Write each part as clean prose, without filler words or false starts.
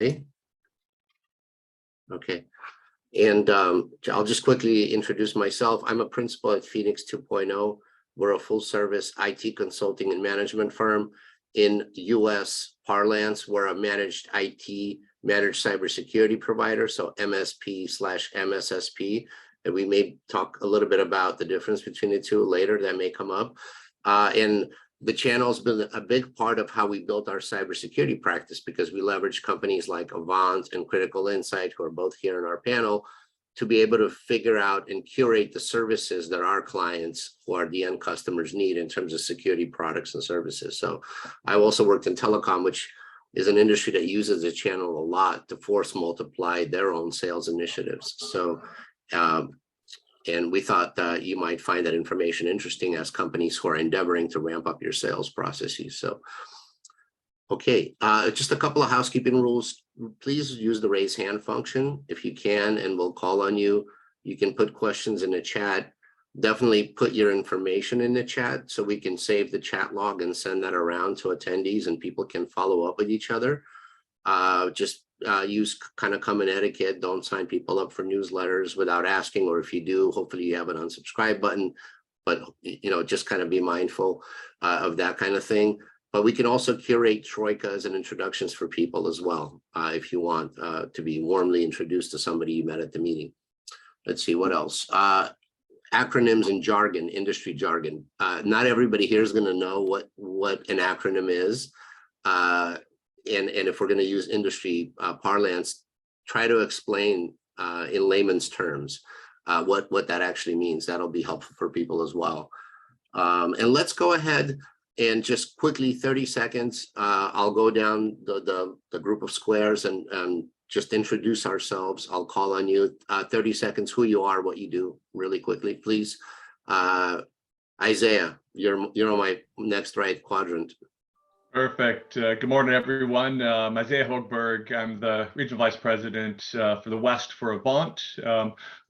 Okay. Okay. And I'll just quickly introduce myself. I'm a principal at Phoenix 2.0. We're a full service IT consulting and management firm. In US parlance, we're a managed IT, managed cybersecurity provider, so MSP/MSSP. And we may talk a little bit about the difference between the two later. That may come up. And the channel's been a big part of how we built our cybersecurity practice, because we leverage companies like Avant and Critical Insight, who are both here in our panel, to be able to figure out and curate the services that our clients, who are the end customers, need in terms of security products and services. So I also worked in telecom, which is an industry that uses the channel a lot to force multiply their own sales initiatives. So, and we thought that you might find that information interesting as companies who are endeavoring to ramp up your sales processes. So, okay, just a couple of housekeeping rules. Please use the raise hand function if you can, and we'll call on you. You can put questions in the chat. Definitely put your information in the chat so we can save the chat log and send that around to attendees and people can follow up with each other. Use kind of common etiquette. Don't sign people up for newsletters without asking, or if you do, hopefully you have an unsubscribe button, but just kind of be mindful of that kind of thing. But we can also curate troikas and introductions for people as well, if you want to be warmly introduced to somebody you met at the meeting. Let's see, what else? Acronyms and jargon, industry jargon. Not everybody here is going to know what an acronym is. And if we're going to use industry parlance, try to explain in layman's terms what that actually means. That'll be helpful for people as well. And let's go ahead and just quickly, 30 seconds, I'll go down the group of squares and just introduce ourselves. I'll call on you. 30 seconds, who you are, what you do, really quickly, please. Isaiah, you're on my next right quadrant. Perfect. Good morning, everyone. I'm Isaiah Hogberg. I'm the Regional Vice President for the West for Avant.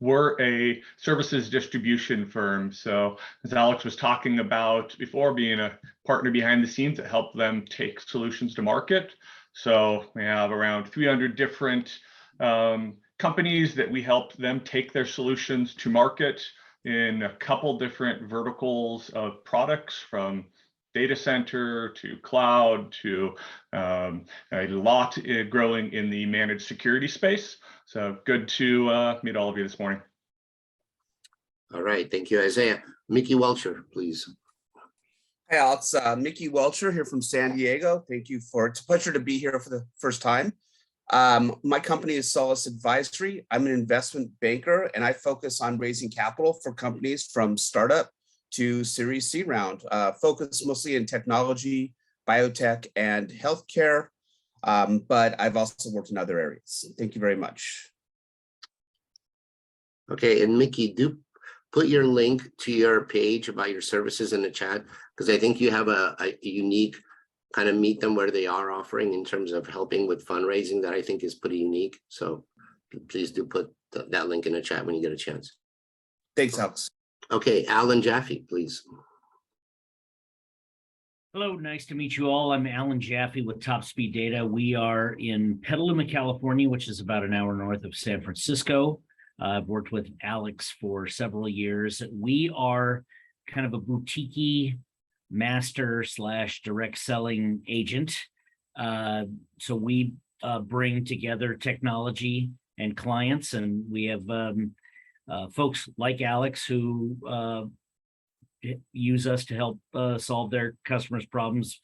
We're a services distribution firm. So as Alex was talking about before, being a partner behind the scenes to help them take solutions to market. So we have around 300 different companies that we help them take their solutions to market in a couple different verticals of products, from data center to cloud to a lot growing in the managed security space. So good to meet all of you this morning. All right, thank you, Isaiah. Mickey Welcher, please. Hey, Alex, Mickey Welcher here from San Diego. Thank you it's a pleasure to be here for the first time. My company is Solus Advisory. I'm an investment banker and I focus on raising capital for companies from startup to Series C round, focused mostly in technology, biotech, and healthcare, but I've also worked in other areas. Thank you very much. Okay, and Mickey, do put your link to your page about your services in the chat, because I think you have a unique kind of meet them where they are offering in terms of helping with fundraising that I think is pretty unique. So please do put that link in the chat when you get a chance. Thanks, Alex. Okay, Alan Jaffe, please. Hello, nice to meet you all. I'm Alan Jaffe with Top Speed Data. We are in Petaluma, California, which is about an hour north of San Francisco. I've worked with Alex for several years. We are kind of a boutique master / direct selling agent. So we bring together technology and clients, and we have folks like Alex who use us to help solve their customers' problems,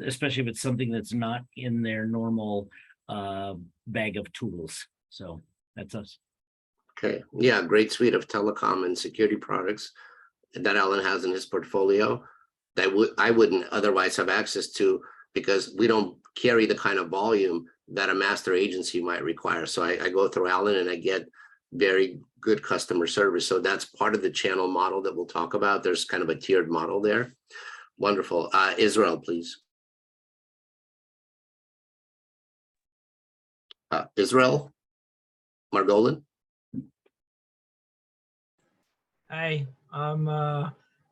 especially if it's something that's not in their normal bag of tools. So that's us. Okay, yeah, great suite of telecom and security products that Alan has in his portfolio that I wouldn't otherwise have access to, because we don't carry the kind of volume that a master agency might require. So I go through Alan and I get very good customer service. So that's part of the channel model that we'll talk about. There's kind of a tiered model there. Wonderful. Israel, please. Israel Margolin. Hi, I'm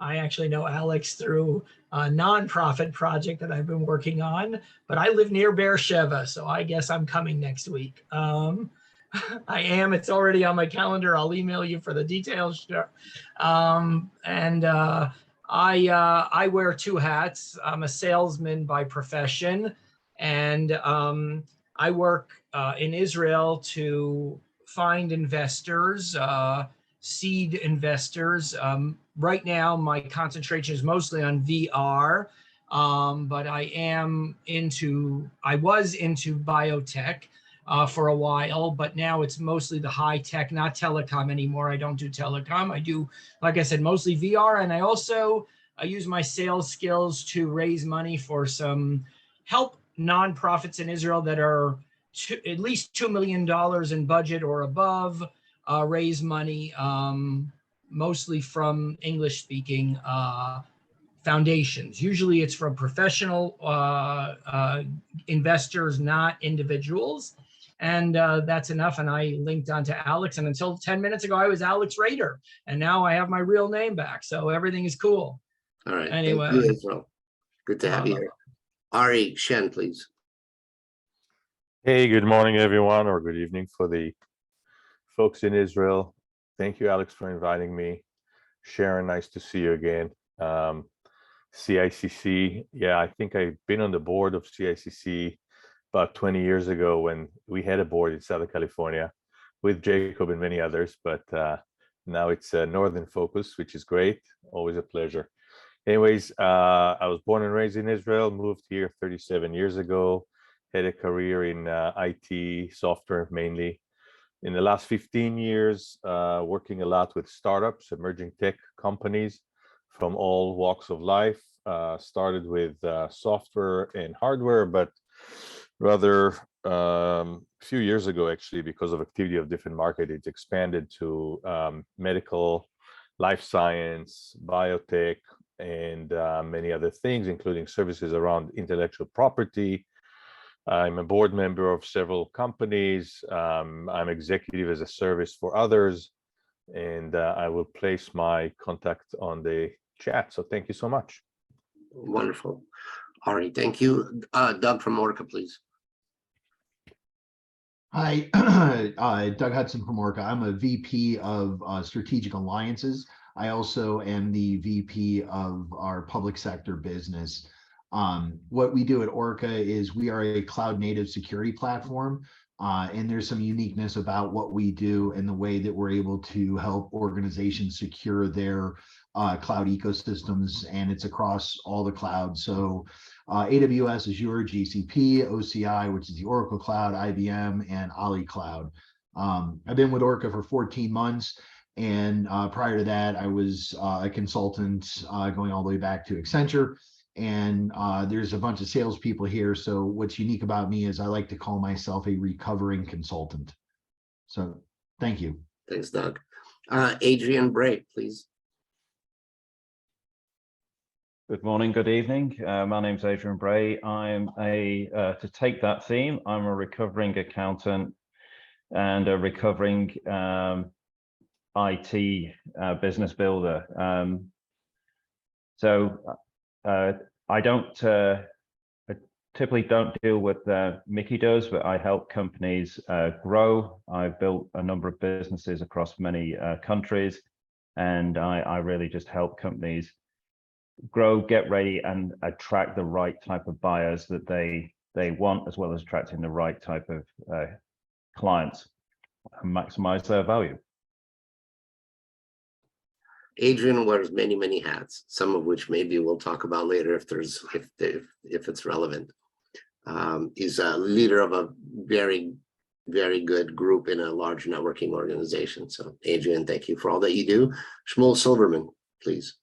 I actually know Alex through a nonprofit project that I've been working on, but I live near Beersheba, so I guess I'm coming next week. I am. It's already on my calendar. I'll email you for the details. Sure. I wear two hats. I'm a salesman by profession, and I work in Israel to find investors, seed investors. Right now, my concentration is mostly on VR, but I was into biotech for a while, but now it's mostly the high tech, not telecom anymore. I don't do telecom. I do, like I said, mostly VR. And I also use my sales skills to raise money for some help nonprofits in Israel that are at least $2 million in budget or above, raise money, mostly from English speaking foundations. Usually it's from professional investors, not individuals. And that's enough. And I linked onto Alex. And until 10 minutes ago, I was Alex Rayter. And now I have my real name back. So everything is cool. All right. Anyway. Thank you, Israel. Good to have you here. Ari Shen, please. Hey, good morning, everyone, or good evening for the folks in Israel. Thank you, Alex, for inviting me. Sharon, nice to see you again. CICC, yeah, I think I've been on the board of CICC about 20 years ago when we had a board in Southern California with Jacob and many others, but now it's Northern Focus, which is great. Always a pleasure. Anyways, I was born and raised in Israel, moved here 37 years ago, had a career in IT, software mainly. In the last 15 years, working a lot with startups, emerging tech companies from all walks of life. Started with software and hardware, but rather a few years ago, actually, because of activity of different markets, it expanded to medical, life science, biotech, and many other things, including services around intellectual property. I'm a board member of several companies. I'm executive as a service for others, and I will place my contact on the chat. So thank you so much. Wonderful. All right, thank you. Doug from ORCA, please. Hi, Doug Hudson from ORCA. I'm a VP of Strategic Alliances. I also am the VP of our public sector business. What we do at ORCA is we are a cloud native security platform, and there's some uniqueness about what we do and the way that we're able to help organizations secure their cloud ecosystems, and it's across all the clouds. So AWS, Azure, GCP, OCI, which is the Oracle Cloud, IBM, and Ali Cloud. I've been with ORCA for 14 months. And prior to that, I was a consultant going all the way back to Accenture. And there's a bunch of salespeople here. So what's unique about me is I like to call myself a recovering consultant. So thank you. Thanks, Doug. Adrian Bray, please. Good morning, good evening. My name's Adrian Bray. I'm to take that theme, I'm a recovering accountant and a recovering IT business builder. I typically don't deal with Mickey does, but I help companies grow. I've built a number of businesses across many countries, and I really just help companies grow, get ready, and attract the right type of buyers that they want, as well as attracting the right type of clients and maximize their value. Adrian wears many, many hats, some of which maybe we'll talk about later if it's relevant. He's a leader of a very, very good group in a large networking organization. So Adrian, thank you for all that you do. Shmuel Silverman, please.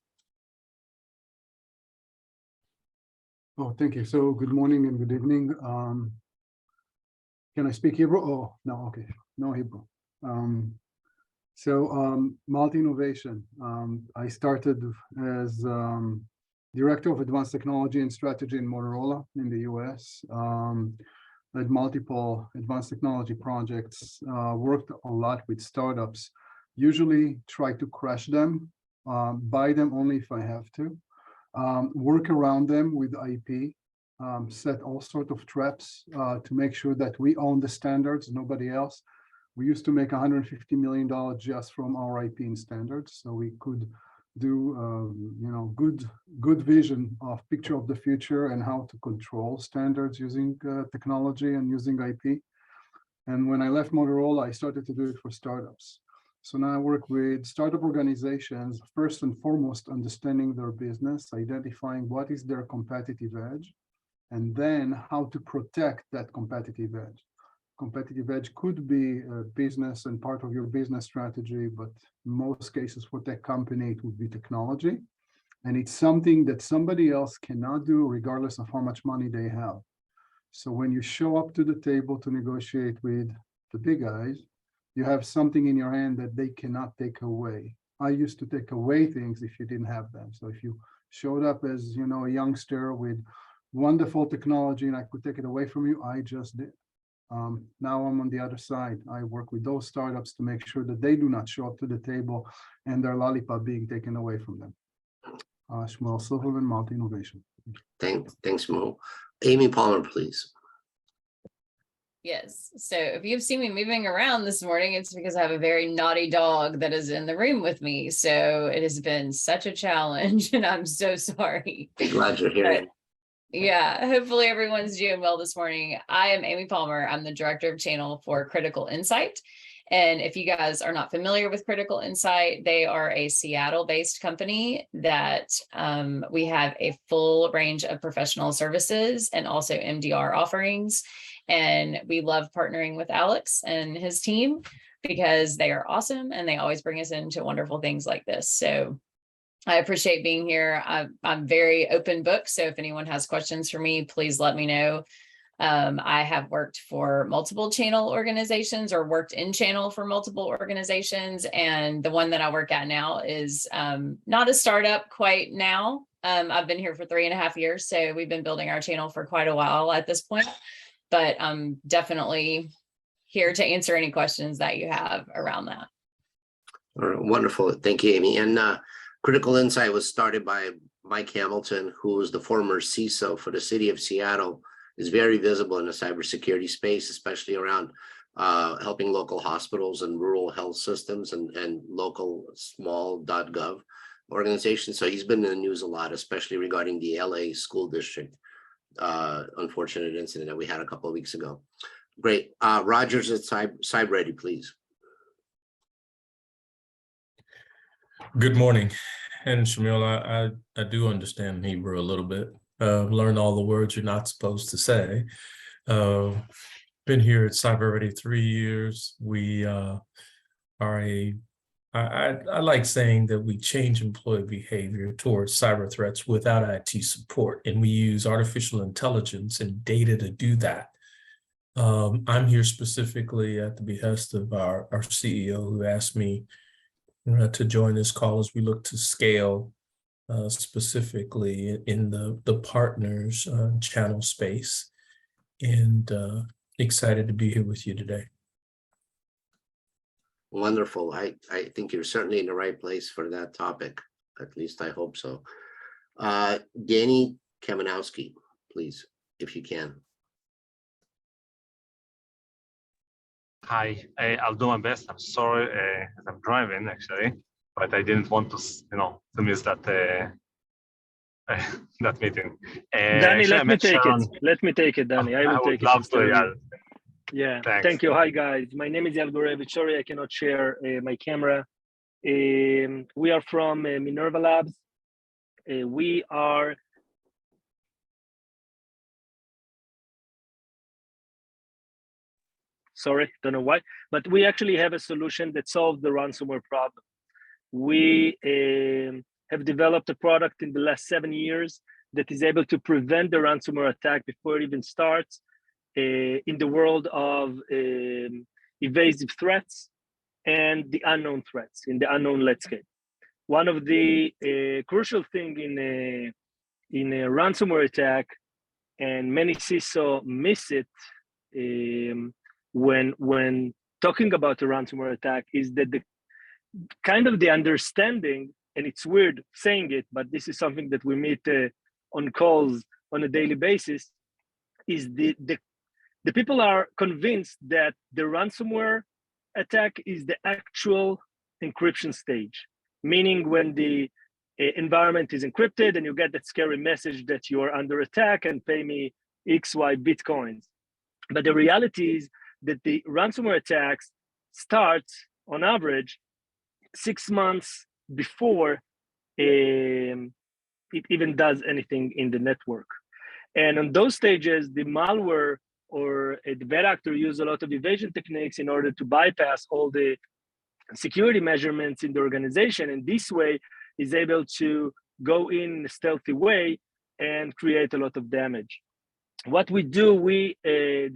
Oh, thank you. So good morning and good evening. Can I speak Hebrew? Oh, no, okay, no Hebrew. Multi-innovation. I started as Director of Advanced Technology and Strategy in Motorola in the US. Led multiple advanced technology projects, worked a lot with startups, usually try to crash them buy them only if I have to, work around them with IP, set all sorts of traps to make sure that we own the standards, nobody else. We used to make $150 million just from our IP and standards, so we could do good vision of picture of the future and how to control standards using technology and using IP. And when I left Motorola, I started to do it for startups. So now I work with startup organizations, first and foremost, understanding their business, identifying what is their competitive edge, and then how to protect that competitive edge. Competitive edge could be a business and part of your business strategy, but in most cases for tech company, it would be technology. And it's something that somebody else cannot do regardless of how much money they have. So when you show up to the table to negotiate with the big guys, you have something in your hand that they cannot take away. I used to take away things if you didn't have them. So if you showed up as, a youngster with wonderful technology and I could take it away from you, I just did. Now I'm on the other side. I work with those startups to make sure that they do not show up to the table and their lollipop being taken away from them. Shmuel Silverman, Multi Innovation. Thanks, Mo. Amy Palmer, please. Yes. So if you've seen me moving around this morning, it's because I have a very naughty dog that is in the room with me. So it has been such a challenge and I'm so sorry. Glad you're here. Yeah, hopefully everyone's doing well this morning. I am Amy Palmer. I'm the director of channel for Critical Insight. And if you guys are not familiar with Critical Insight, they are a Seattle-based company that we have a full range of professional services and also MDR offerings. And we love partnering with Alex and his team because they are awesome and they always bring us into wonderful things like this. So I appreciate being here. I'm very open book. So if anyone has questions for me, please let me know. I have worked for multiple channel organizations or worked in channel for multiple organizations. And the one that I work at now is not a startup quite now. I've been here for 3.5 years. So we've been building our channel for quite a while at this point, but I'm definitely here to answer any questions that you have around that. All right, wonderful. Thank you, Amy. And Critical Insight was started by Mike Hamilton, who was the former CISO for the city of Seattle, is very visible in the cybersecurity space, especially around helping local hospitals and rural health systems and local small.gov organizations. So he's been in the news a lot, especially regarding the LA school district unfortunate incident that we had a couple of weeks ago. Great. Rogers at CyberReady, please. Good morning. And Shmuel, I do understand Hebrew a little bit. Learned all the words you're not supposed to say. Been here at CyberReady 3 years. We are I like saying that we change employee behavior towards cyber threats without IT support, and we use artificial intelligence and data to do that. I'm here specifically at the behest of our CEO, who asked me to join this call as we look to scale specifically in the partners channel space, and excited to be here with you today. Wonderful. I think you're certainly in the right place for that topic. At least I hope so. Danny Kamenowski, please, if you can. Hi, I'll do my best. I'm sorry, I'm driving actually, but I didn't want to, to miss that that meeting. Danny, let me take it. Let me take it, Danny. I will take it. Love to, yeah. Thanks. Thank you. Hi guys. My name is Yael Gorevich. Sorry, I cannot share my camera. We are from Minerva Labs. We are sorry, don't know why, but we actually have a solution that solves the ransomware problem. We have developed a product in the last 7 years that is able to prevent the ransomware attack before it even starts in the world of evasive threats and the unknown threats, in the unknown landscape. One of the crucial thing in a ransomware attack, and many CISO miss it when talking about a ransomware attack, is that the kind of the understanding and it's weird saying it, but this is something that we meet on calls on a daily basis, is the people are convinced that the ransomware attack is the actual encryption stage, meaning when the environment is encrypted and you get that scary message that you are under attack and pay me XY Bitcoins. But the reality is that the ransomware attacks start on average 6 months before it even does anything in the network. And on those stages, the malware or the bad actor use a lot of evasion techniques in order to bypass all the security measurements in the organization. And this way is able to go in a stealthy way and create a lot of damage. What we do, we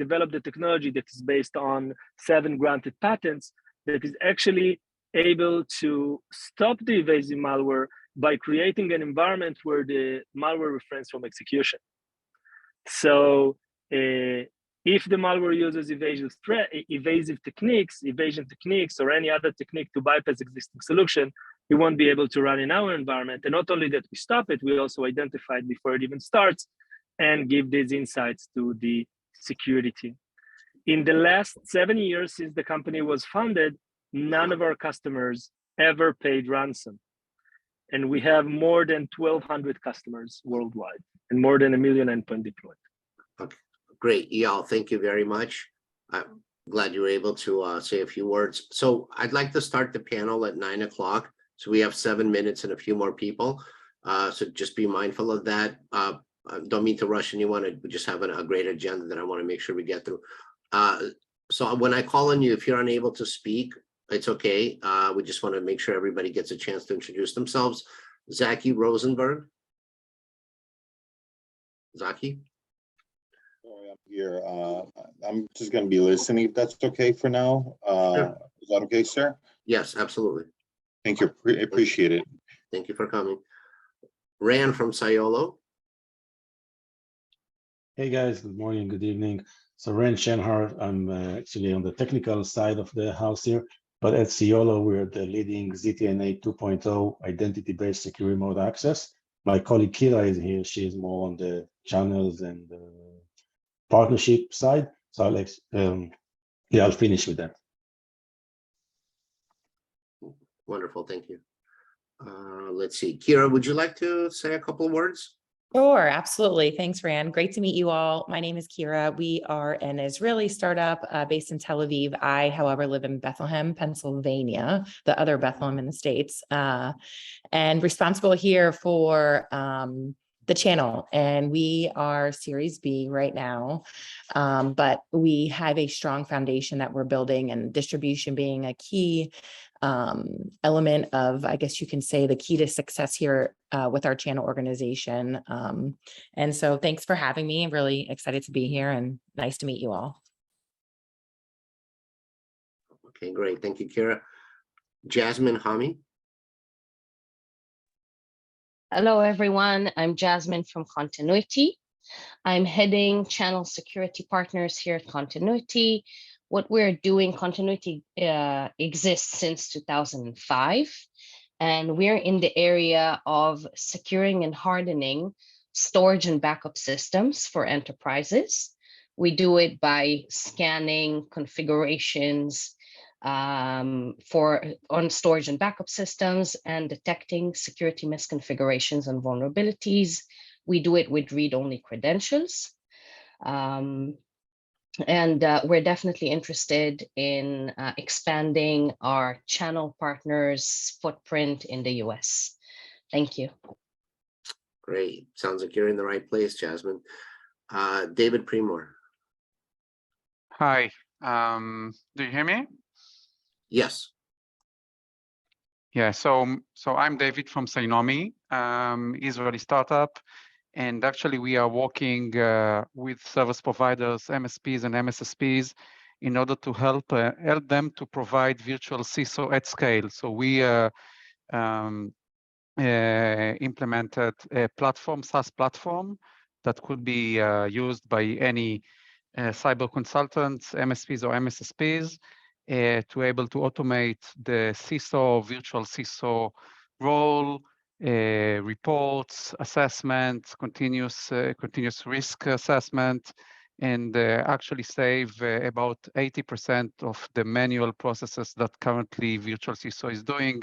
develop the technology that is based on 7 granted patents that is actually able to stop the evasive malware by creating an environment where the malware refrains from execution. So if the malware uses evasion techniques, or any other technique to bypass existing solution, it won't be able to run in our environment. And not only that we stop it, we also identify it before it even starts and give these insights to the security team. In the last 7 years since the company was founded, none of our customers ever paid ransom. And we have more than 1,200 customers worldwide and more than 1 million endpoint deployed. Okay, great. Eyal, thank you very much. I'm glad you were able to say a few words. So I'd like to start the panel at 9 o'clock. So we have 7 minutes and a few more people. So just be mindful of that. I don't mean to rush anyone. We just have a great agenda that I want to make sure we get through. So when I call on you, if you're unable to speak, it's okay. We just want to make sure everybody gets a chance to introduce themselves. Zaki Rosenberg. Zaki? Sorry, I'm here. I'm just going to be listening if that's okay for now. Sure. Is that okay, sir? Yes, absolutely. Thank you. Appreciate it. Thank you for coming. Ran from Sayolo. Hey guys, good morning, good evening. So Ran Shenhar, I'm actually on the technical side of the house here, but at Sayolo, we're the leading ZTNA 2.0 identity-based secure remote access. My colleague Kira is here. She is more on the channels and partnership side. So I'll finish with that. Wonderful, thank you. Let's see, Kira, would you like to say a couple of words? Sure, absolutely. Thanks, Rand. Great to meet you all. My name is Kira. We are an Israeli startup based in Tel Aviv. I, however, live in Bethlehem, Pennsylvania, the other Bethlehem in the States, and responsible here for the channel. And we are Series B right now, but we have a strong foundation that we're building, and distribution being a key element of, I guess you can say, the key to success here with our channel organization. And so thanks for having me. I'm really excited to be here and nice to meet you all. Okay, great. Thank you, Kira. Jasmine Hami. Hello, everyone. I'm Jasmine from Continuity. I'm heading channel security partners here at Continuity. What we're doing, Continuity exists since 2005, and we're in the area of securing and hardening storage and backup systems for enterprises. We do it by scanning configurations on storage and backup systems and detecting security misconfigurations and vulnerabilities. We do it with read-only credentials. And we're definitely interested in expanding our channel partners' footprint in the US. Thank you. Great. Sounds like you're in the right place, Jasmine. David Premor. Hi. Do you hear me? Yes. Yeah. So I'm David from Synomi, Israeli startup. And actually, we are working with service providers, MSPs and MSSPs, in order to help them to provide virtual CISO at scale. So we implemented a platform, SaaS platform, that could be used by any cyber consultants, MSPs or MSSPs, to able to automate the CISO, virtual CISO role, reports, assessment, continuous risk assessment, and actually save about 80% of the manual processes that currently Virtual CISO is doing,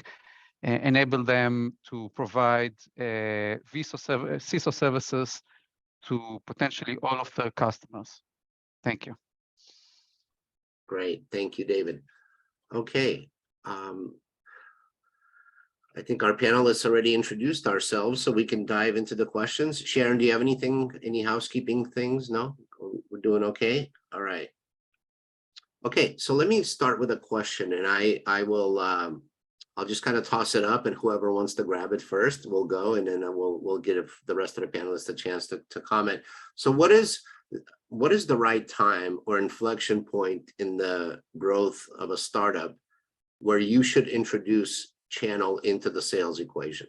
enable them to provide CISO services to potentially all of their customers. Thank you. Great, thank you, David. Okay, I think our panelists already introduced ourselves, so we can dive into the questions. Sharon, do you have anything, any housekeeping things? No, we're doing okay. All right. Okay, so let me start with a question, and I will I'll just kind of toss it up, and whoever wants to grab it first will go, and then we'll give the rest of the panelists a chance to comment. So what is the right time or inflection point in the growth of a startup where you should introduce channel into the sales equation?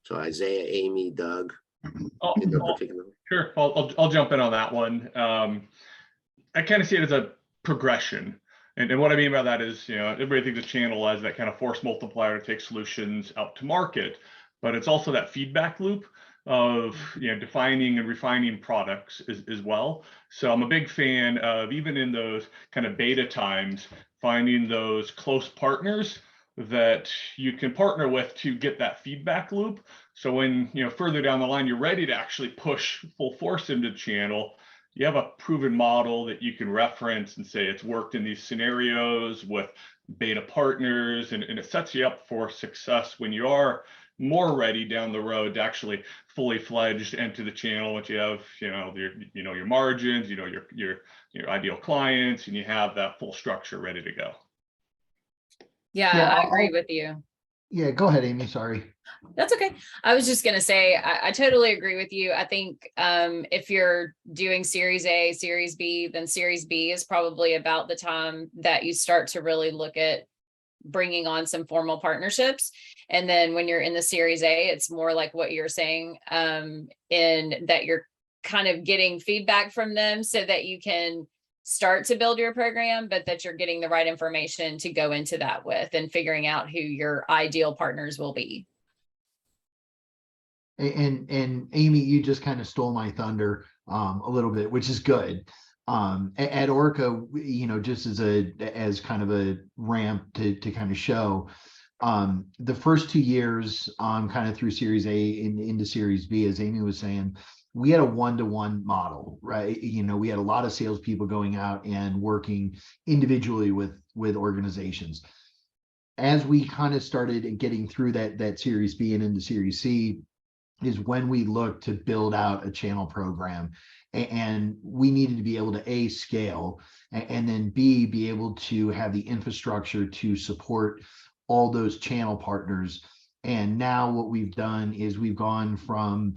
So Isaiah, Amy, Doug, in the particular. Sure, I'll jump in on that one. I kind of see it as a progression. And what I mean by that is, everybody thinks of channel as that kind of force multiplier to take solutions out to market, but it's also that feedback loop of defining and refining products as well. So I'm a big fan of, even in those kind of beta times, finding those close partners that you can partner with to get that feedback loop. So when further down the line you're ready to actually push full force into the channel, you have a proven model that you can reference and say it's worked in these scenarios with beta partners, and it sets you up for success when you are more ready down the road to actually fully fledged enter the channel. Once you have your margins, your ideal clients, and you have that full structure ready to go. Yeah, I agree with you. Yeah, go ahead, Amy. Sorry. That's okay. I was just going to say, I totally agree with you. I think if you're doing Series A, Series B, then Series B is probably about the time that you start to really look at bringing on some formal partnerships. And then when you're in the Series A, it's more like what you're saying, in that you're kind of getting feedback from them so that you can start to build your program, but that you're getting the right information to go into that with, and figuring out who your ideal partners will be. And Amy, you just kind of stole my thunder a little bit, which is good. At ORCA, just as kind of a ramp to kind of show, the first 2 years, kind of through Series A into Series B, as Amy was saying, we had a one-to-one model, right? We had a lot of salespeople going out and working individually with organizations. As we kind of started getting through that Series B and into Series C, is when we looked to build out a channel program, and we needed to be able to A, scale, and then B, be able to have the infrastructure to support all those channel partners. And now what we've done is we've gone from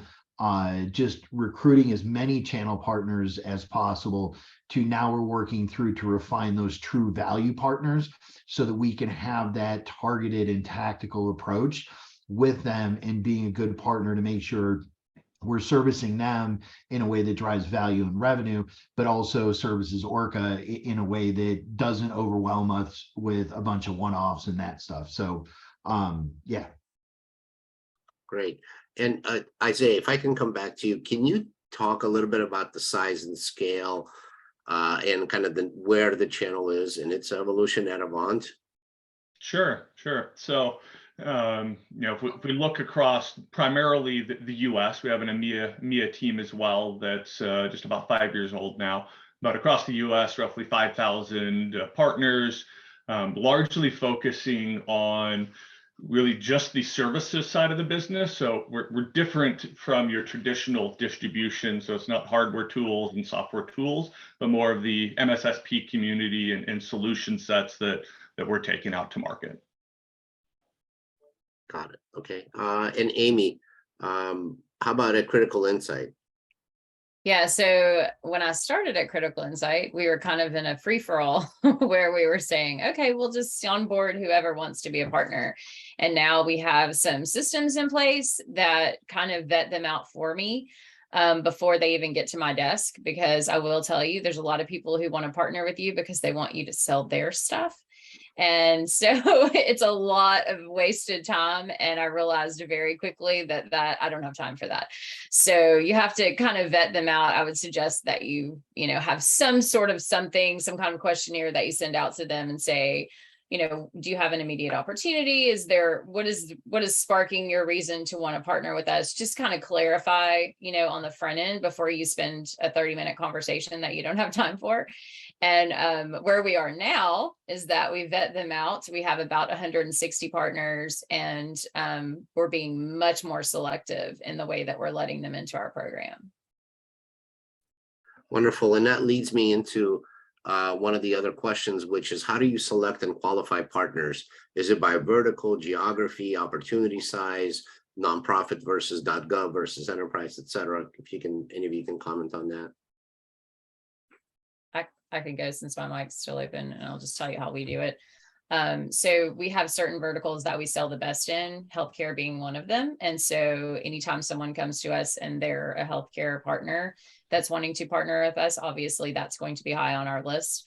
just recruiting as many channel partners as possible to now we're working through to refine those true value partners so that we can have that targeted and tactical approach with them, and being a good partner to make sure we're servicing them in a way that drives value and revenue, but also services ORCA in a way that doesn't overwhelm us with a bunch of one-offs and that stuff. So yeah. Great. And Isaiah, if I can come back to you, can you talk a little bit about the size and scale and kind of where the channel is in its evolution at Avant? Sure. So, if we look across primarily the U.S., we have an EMEA team as well that's just about 5 years old now. But across the U.S., roughly 5,000 partners, largely focusing on really just the services side of the business. So we're different from your traditional distribution. So it's not hardware tools and software tools, but more of the MSSP community and solution sets that we're taking out to market. Got it. Okay. And Amy, how about a Critical Insight? Yeah, so when I started at Critical Insight, we were kind of in a free-for-all where we were saying, okay, we'll just onboard whoever wants to be a partner. And now we have some systems in place that kind of vet them out for me before they even get to my desk, because I will tell you, there's a lot of people who want to partner with you because they want you to sell their stuff. And so it's a lot of wasted time. And I realized very quickly that I don't have time for that. So you have to kind of vet them out. I would suggest that you have some sort of some kind of questionnaire that you send out to them and say, do you have an immediate opportunity? What is sparking your reason to want to partner with us? Just kind of clarify, on the front end before you spend a 30-minute conversation that you don't have time for. And where we are now is that we vet them out. We have about 160 partners, and we're being much more selective in the way that we're letting them into our program. Wonderful. And that leads me into one of the other questions, which is how do you select and qualify partners? Is it by vertical, geography, opportunity size, nonprofit versus .gov versus enterprise, et cetera? If you can, any of you can comment on that. I can go since my mic's still open, and I'll just tell you how we do it. So we have certain verticals that we sell the best in, healthcare being one of them. And so anytime someone comes to us and they're a healthcare partner that's wanting to partner with us, obviously that's going to be high on our list.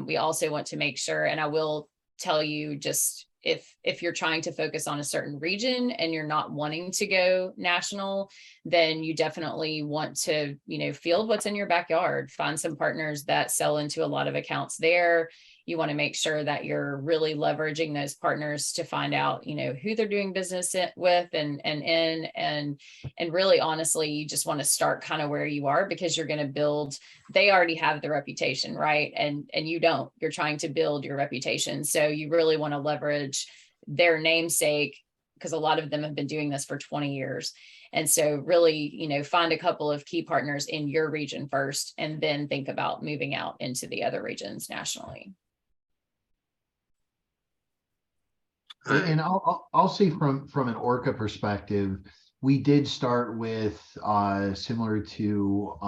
We also want to make sure, and I will tell you, just if you're trying to focus on a certain region and you're not wanting to go national, then you definitely want to, field what's in your backyard, find some partners that sell into a lot of accounts there. You want to make sure that you're really leveraging those partners to find out, who they're doing business with and really, honestly, you just want to start kind of where you are, because you're going to build, they already have the reputation, right? And you don't, you're trying to build your reputation. So you really want to leverage their namesake, because a lot of them have been doing this for 20 years. And so really, find a couple of key partners in your region first, and then think about moving out into the other regions nationally. And I'll say from an ORCA perspective, we did start with similar to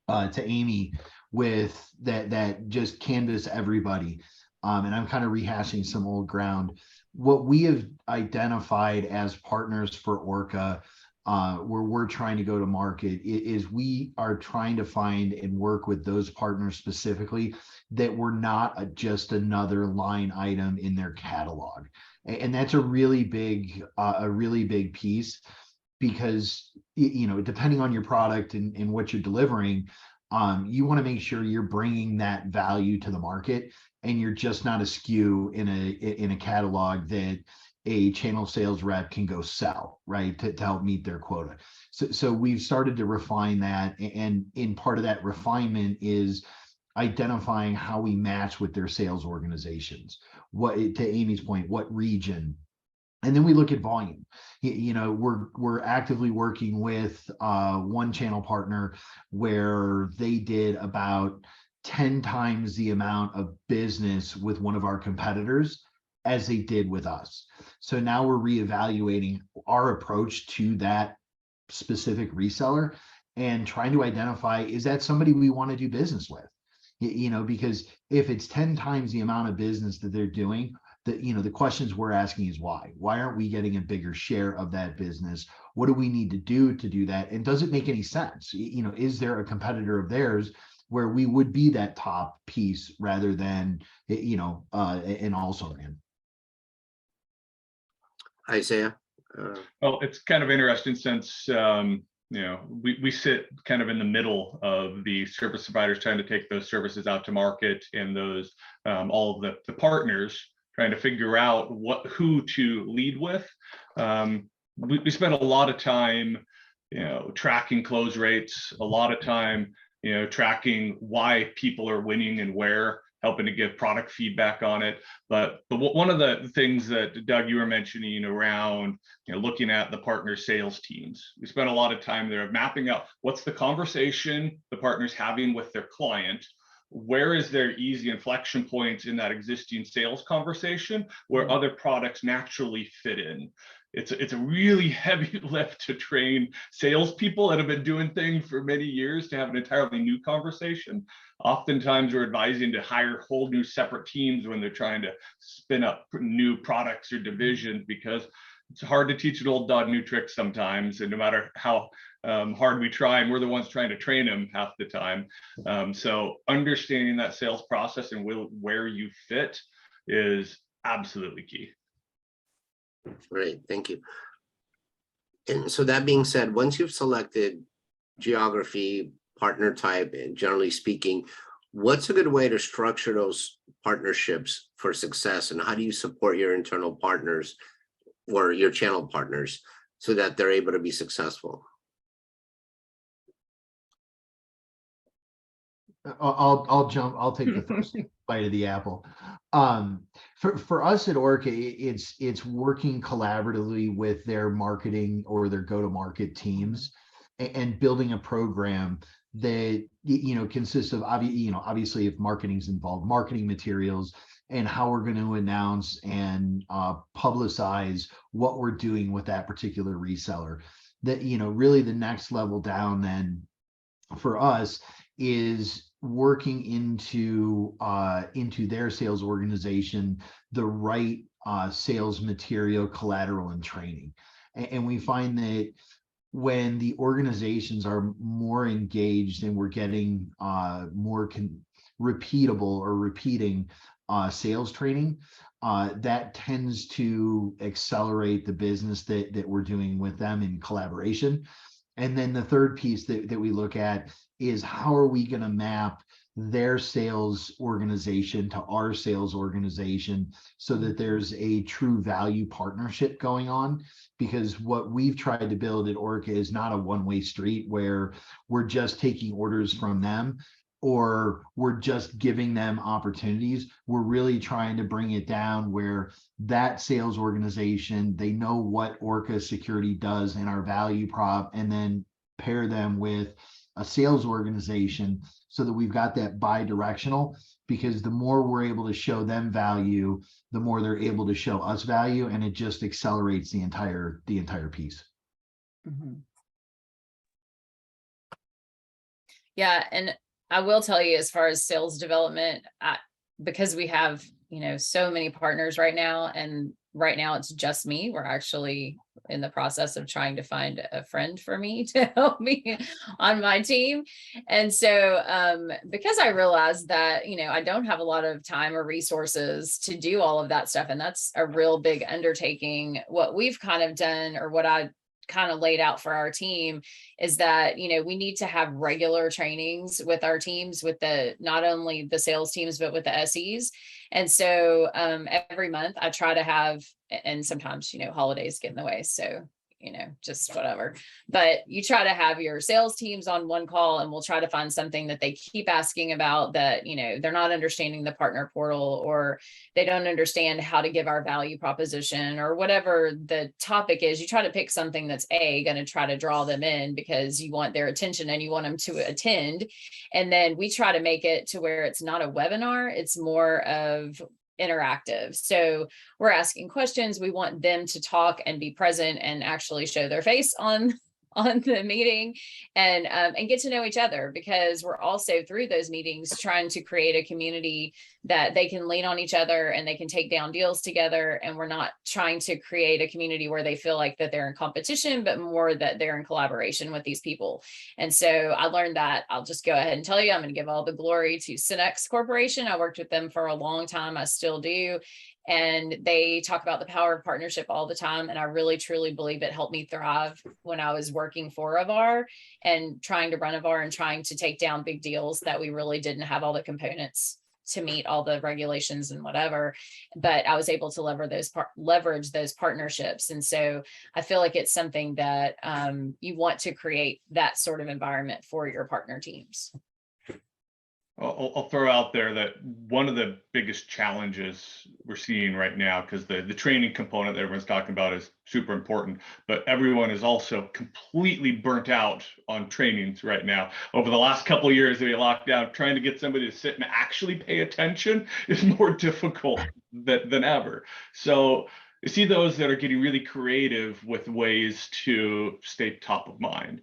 Amy, with that just canvas everybody. And I'm kind of rehashing some old ground. What we have identified as partners for ORCA, where we're trying to go to market, is we are trying to find and work with those partners specifically that we're not just another line item in their catalog. And that's a really big piece, because, depending on your product and what you're delivering, you want to make sure you're bringing that value to the market, and you're just not a SKU in a catalog that a channel sales rep can go sell, right, to help meet their quota. So we've started to refine that, and in part of that refinement is identifying how we match with their sales organizations. What, to Amy's point, what region, and then we look at volume. We're actively working with one channel partner where they did about 10 times the amount of business with one of our competitors as they did with us. So now we're reevaluating our approach to that specific reseller and trying to identify, is that somebody we want to do business with? Because if it's 10 times the amount of business that they're doing, the questions we're asking is why? Why aren't we getting a bigger share of that business? What do we need to do that? And does it make any sense? Is there a competitor of theirs where we would be that top piece rather than, an also ran? Isaiah? Well, it's kind of interesting since, we sit kind of in the middle of the service providers trying to take those services out to market, and those, all of the partners trying to figure out who to lead with. We spend a lot of time, tracking close rates, a lot of time, tracking why people are winning and where, helping to give product feedback on it. But one of the things that, Doug, you were mentioning around, looking at the partner sales teams, we spent a lot of time there mapping out what's the conversation the partner's having with their client, where is there easy inflection points in that existing sales conversation where other products naturally fit in. It's a really heavy lift to train salespeople that have been doing things for many years to have an entirely new conversation. Oftentimes we're advising to hire whole new separate teams when they're trying to spin up new products or divisions, because it's hard to teach an old dog new tricks sometimes. And no matter how hard we try, and we're the ones trying to train them half the time. So understanding that sales process and where you fit is absolutely key. Great, thank you. And so that being said, once you've selected geography, partner type, and generally speaking, what's a good way to structure those partnerships for success? And how do you support your internal partners or your channel partners so that they're able to be successful? I'll take the first bite of the apple. For us at ORCA, it's working collaboratively with their marketing or their go-to-market teams and building a program that consists of obviously if marketing's involved, marketing materials and how we're going to announce and publicize what we're doing with that particular reseller. That really the next level down then for us is working into their sales organization the right sales material, collateral, and training. And we find that when the organizations are more engaged and we're getting more repeatable or repeating sales training, that tends to accelerate the business that we're doing with them in collaboration. And then the third piece that we look at is how are we going to map their sales organization to our sales organization so that there's a true value partnership going on. Because what we've tried to build at ORCA is not a one-way street where we're just taking orders from them or we're just giving them opportunities. We're really trying to bring it down where that sales organization, they know what ORCA security does and our value prop, and then pair them with a sales organization so that we've got that bi-directional, because the more we're able to show them value, the more they're able to show us value, and it just accelerates the entire piece. Mm-hmm. Yeah, and I will tell you, as far as sales development, because we have, so many partners right now, and right now it's just me. We're actually in the process of trying to find a friend for me to help me on my team. And so because I realized that, I don't have a lot of time or resources to do all of that stuff, and that's a real big undertaking. What we've kind of done, or what I kind of laid out for our team, is that we need to have regular trainings with our teams, with not only the sales teams but with the SEs. And so every month I try to have, and sometimes holidays get in the way, so just whatever, but you try to have your sales teams on one call, and we'll try to find something that they keep asking about, that they're not understanding the partner portal, or they don't understand how to give our value proposition, or whatever the topic is. You try to pick something that's going to try to draw them in, because you want their attention and you want them to attend. And then we try to make it to where it's not a webinar, it's more of interactive. So we're asking questions. We want them to talk and be present and actually show their face on the meeting, and get to know each other, because we're also, through those meetings, trying to create a community that they can lean on each other and they can take down deals together. And we're not trying to create a community where they feel like that they're in competition, but more that they're in collaboration with these people. And so I learned that. I'll just go ahead and tell you, I'm going to give all the glory to Synex Corporation. I worked with them for a long time. I still do. And they talk about the power of partnership all the time. And I really, truly believe it helped me thrive when I was working for a VAR and trying to run a VAR and trying to take down big deals that we really didn't have all the components to meet all the regulations and whatever. But I was able to leverage those partnerships. And so I feel like it's something that you want to create that sort of environment for your partner teams. I'll throw out there that one of the biggest challenges we're seeing right now, because the training component that everyone's talking about is super important, but everyone is also completely burnt out on trainings right now. Over the last couple of years that we locked down, trying to get somebody to sit and actually pay attention is more difficult than ever. So you see those that are getting really creative with ways to stay top of mind,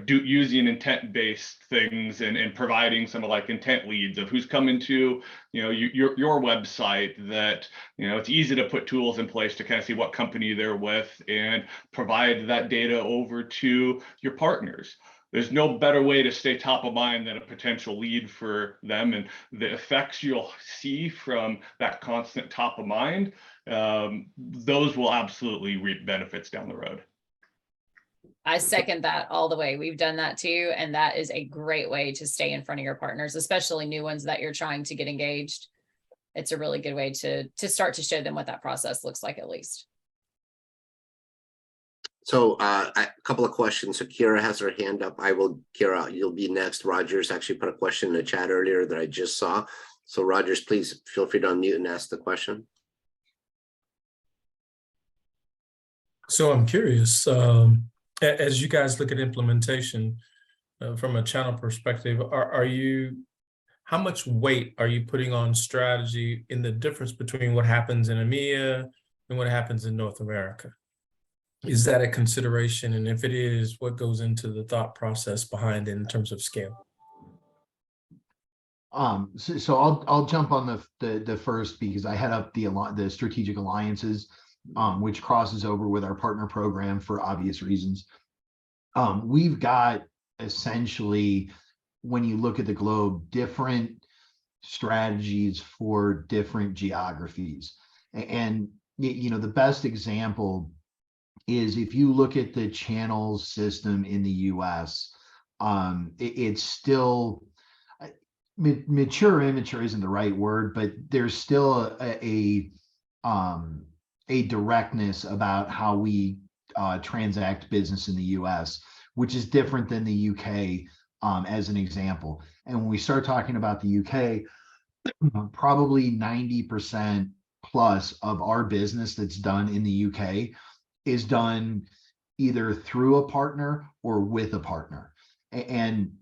using intent-based things and providing some of like intent leads of who's coming to, your website, that, it's easy to put tools in place to kind of see what company they're with and provide that data over to your partners. there's no better way to stay top of mind than a potential lead for them, and the effects you'll see from that constant top of mind, those will absolutely reap benefits down the road. I second that all the way. We've done that too. And that is a great way to stay in front of your partners, especially new ones that you're trying to get engaged. It's a really good way to start to show them what that process looks like, at least. So a couple of questions. So Kira has her hand up. Kira, you'll be next. Rogers actually put a question in the chat earlier that I just saw. So Rogers, please feel free to unmute and ask the question. So I'm curious, as you guys look at implementation from a channel perspective, how much weight are you putting on strategy in the difference between what happens in EMEA and what happens in North America? Is that a consideration? And if it is, what goes into the thought process behind it in terms of scale? So I'll jump on the first, because I head up the strategic alliances, which crosses over with our partner program for obvious reasons. We've got essentially, when you look at the globe, different strategies for different geographies. And the best example is if you look at the channel system in the US, it's still mature. Immature isn't the right word, but there's still a directness about how we transact business in the US, which is different than the UK, as an example. And when we start talking about the UK, probably 90% plus of our business that's done in the UK is done either through a partner or with a partner. And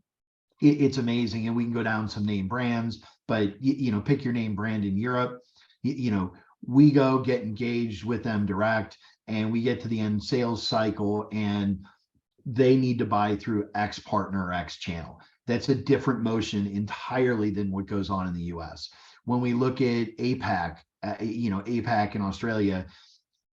it's amazing. And we can go down some name brands, but pick your name brand in Europe. We go get engaged with them direct, and we get to the end sales cycle, and they need to buy through X partner or X channel. That's a different motion entirely than what goes on in the US. When we look at APAC, APAC in Australia,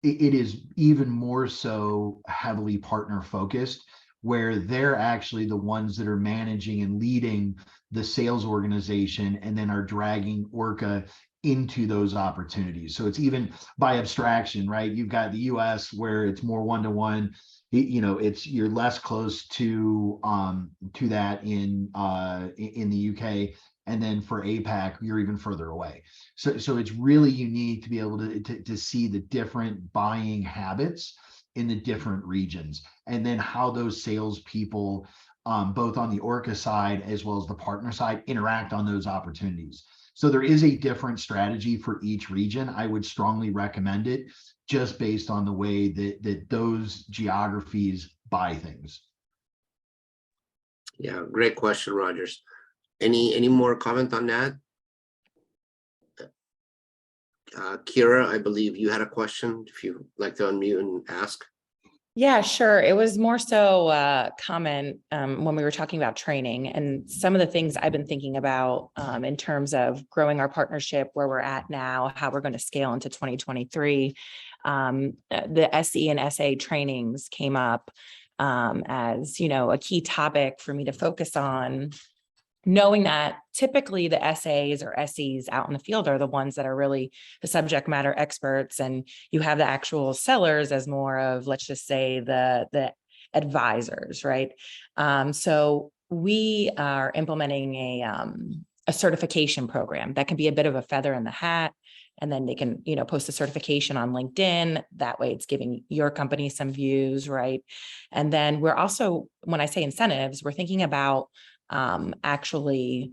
it is even more so heavily partner focused, where they're actually the ones that are managing and leading the sales organization, and then are dragging ORCA into those opportunities. So it's even by abstraction, right? You've got the US where it's more one-to-one. You're less close to that in the UK, and then for APAC you're even further away. So it's really unique to be able to see the different buying habits in the different regions, and then how those salespeople, both on the ORCA side as well as the partner side, interact on those opportunities. So there is a different strategy for each region. I would strongly recommend it, just based on the way that those geographies buy things. Yeah, great question, Rogers. Any more comment on that? Kira, I believe you had a question, if you'd like to unmute and ask. Yeah, sure. It was more so a comment when we were talking about training, and some of the things I've been thinking about in terms of growing our partnership, where we're at now, how we're going to scale into 2023. The SE and SA trainings came up as, a key topic for me to focus on, knowing that typically the SAs or SEs out in the field are the ones that are really the subject matter experts, and you have the actual sellers as more of, let's just say, the advisors, right? So we are implementing a certification program that can be a bit of a feather in the hat, and then they can, post a certification on LinkedIn. That way it's giving your company some views, right? And then we're also, when I say incentives, we're thinking about actually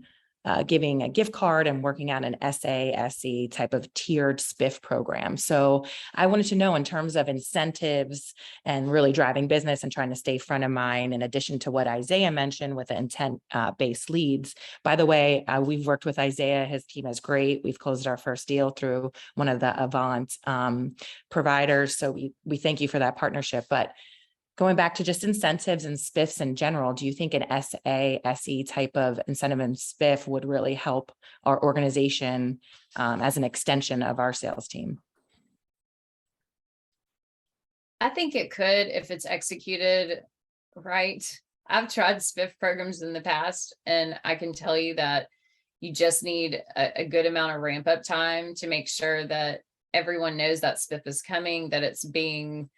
giving a gift card and working on an SA, SE type of tiered spiff program. So I wanted to know, in terms of incentives and really driving business and trying to stay front of mind, in addition to what Isaiah mentioned with the intent-based leads. By the way, we've worked with Isaiah. His team is great. We've closed our first deal through one of the Avant providers. So we thank you for that partnership. But going back to just incentives and spiffs in general, do you think an SA, SE type of incentive and spiff would really help our organization as an extension of our sales team? I think it could, if it's executed right. I've tried spiff programs in the past, and I can tell you that you just need a good amount of ramp up time to make sure that everyone knows that spiff is coming, that it's being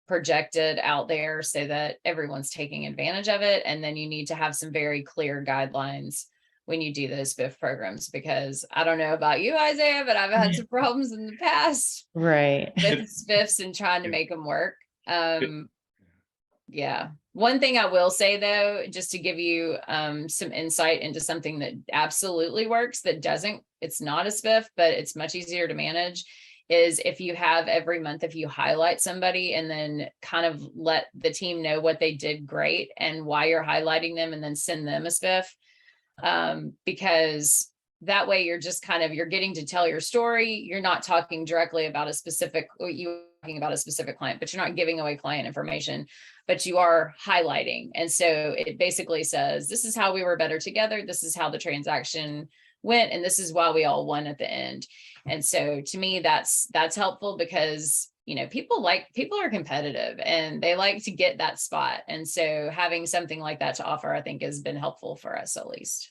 projected out there so that everyone's taking advantage of it. And then you need to have some very clear guidelines when you do those spiff programs, because I don't know about you, Isaiah, but I've had some problems in the past Right. with spiffs and trying to make them work. Yeah. One thing I will say though, just to give you some insight into something that absolutely works, that doesn't, it's not a spiff, but it's much easier to manage, is if you have every month, if you highlight somebody and then kind of let the team know what they did great and why you're highlighting them, and then send them a spiff. Because that way you're just kind of, you're getting to tell your story. You're not talking directly about a specific, talking about a specific client, but you're not giving away client information, but you are highlighting. And so it basically says, this is how we were better together. This is how the transaction went. And this is why we all won at the end. And so to me, that's helpful, because, you know, people are competitive and they like to get that spot. And so having something like that to offer, I think, has been helpful for us, at least.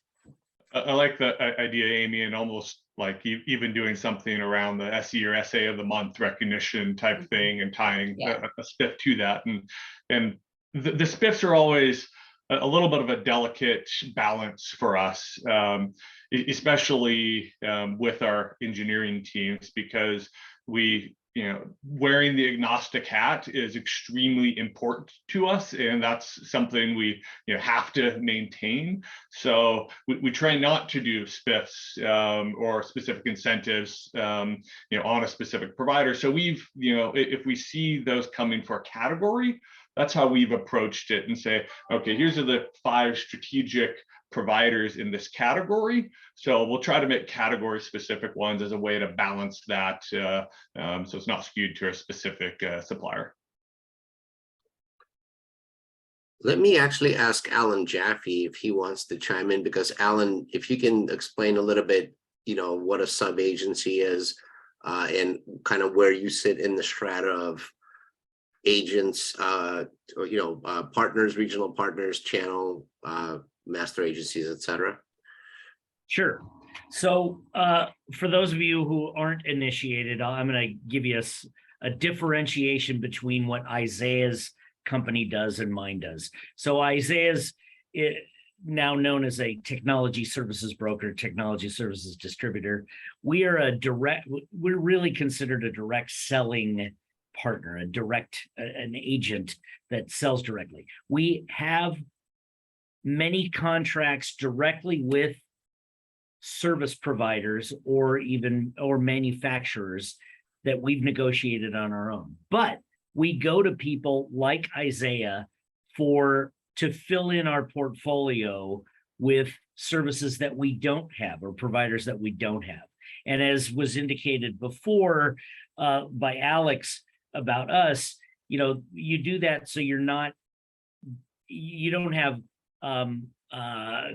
I like the idea, Amy, and almost like even doing something around the SE or SA of the month recognition type thing, and tying a spiff to that. And the spiffs are always a little bit of a delicate balance for us, especially with our engineering teams, because wearing the agnostic hat is extremely important to us, and that's something we have to maintain. So we try not to do spiffs or specific incentives on a specific provider. So we've if we see those coming for a category, that's how we've approached it, and say, okay, here's the 5 strategic providers in this category. So we'll try to make category specific ones as a way to balance that, so it's not skewed to a specific supplier. Let me actually ask Alan Jaffe if he wants to chime in, because Alan, if you can explain a little bit, what a sub agency is, and kind of where you sit in the strata of agents, partners, regional partners, channel, master agencies, etc. Sure. So for those of you who aren't initiated, I'm going to give you a differentiation between what Isaiah's company does and mine does. So Isaiah's now known as a technology services broker, technology services distributor. We're really considered a direct selling partner, an agent that sells directly. We have many contracts directly with service providers or manufacturers that we've negotiated on our own. But we go to people like Isaiah to fill in our portfolio with services that we don't have, or providers that we don't have. And as was indicated before by Alex about us, you do that so you don't have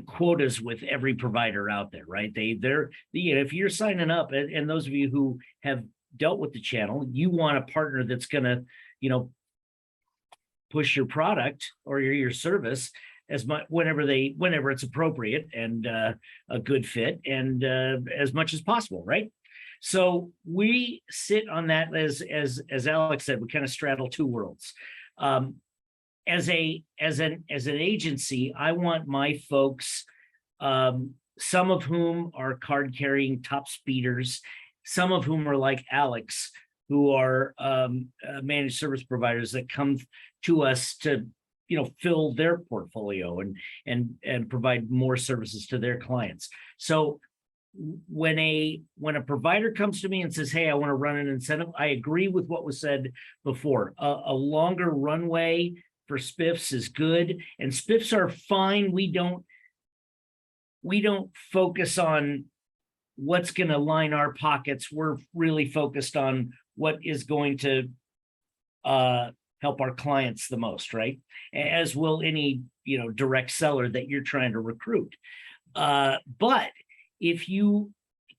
quotas with every provider out there, right? If you're signing up, and those of you who have dealt with the channel, you want a partner that's gonna, push your product or your service as much whenever it's appropriate and a good fit, and as much as possible, right? So we sit on that, as Alex said, we kind of straddle 2 worlds. As an agency, I want my folks, some of whom are card carrying top speeders, some of whom are like Alex, who are managed service providers that come to us to fill their portfolio and provide more services to their clients. So when a provider comes to me and says, hey, I want to run an incentive, I agree with what was said before. A longer runway for spiffs is good, and spiffs are fine. We don't focus on what's going to line our pockets. We're really focused on what is going to help our clients the most, right? As will any direct seller that you're trying to recruit. But if you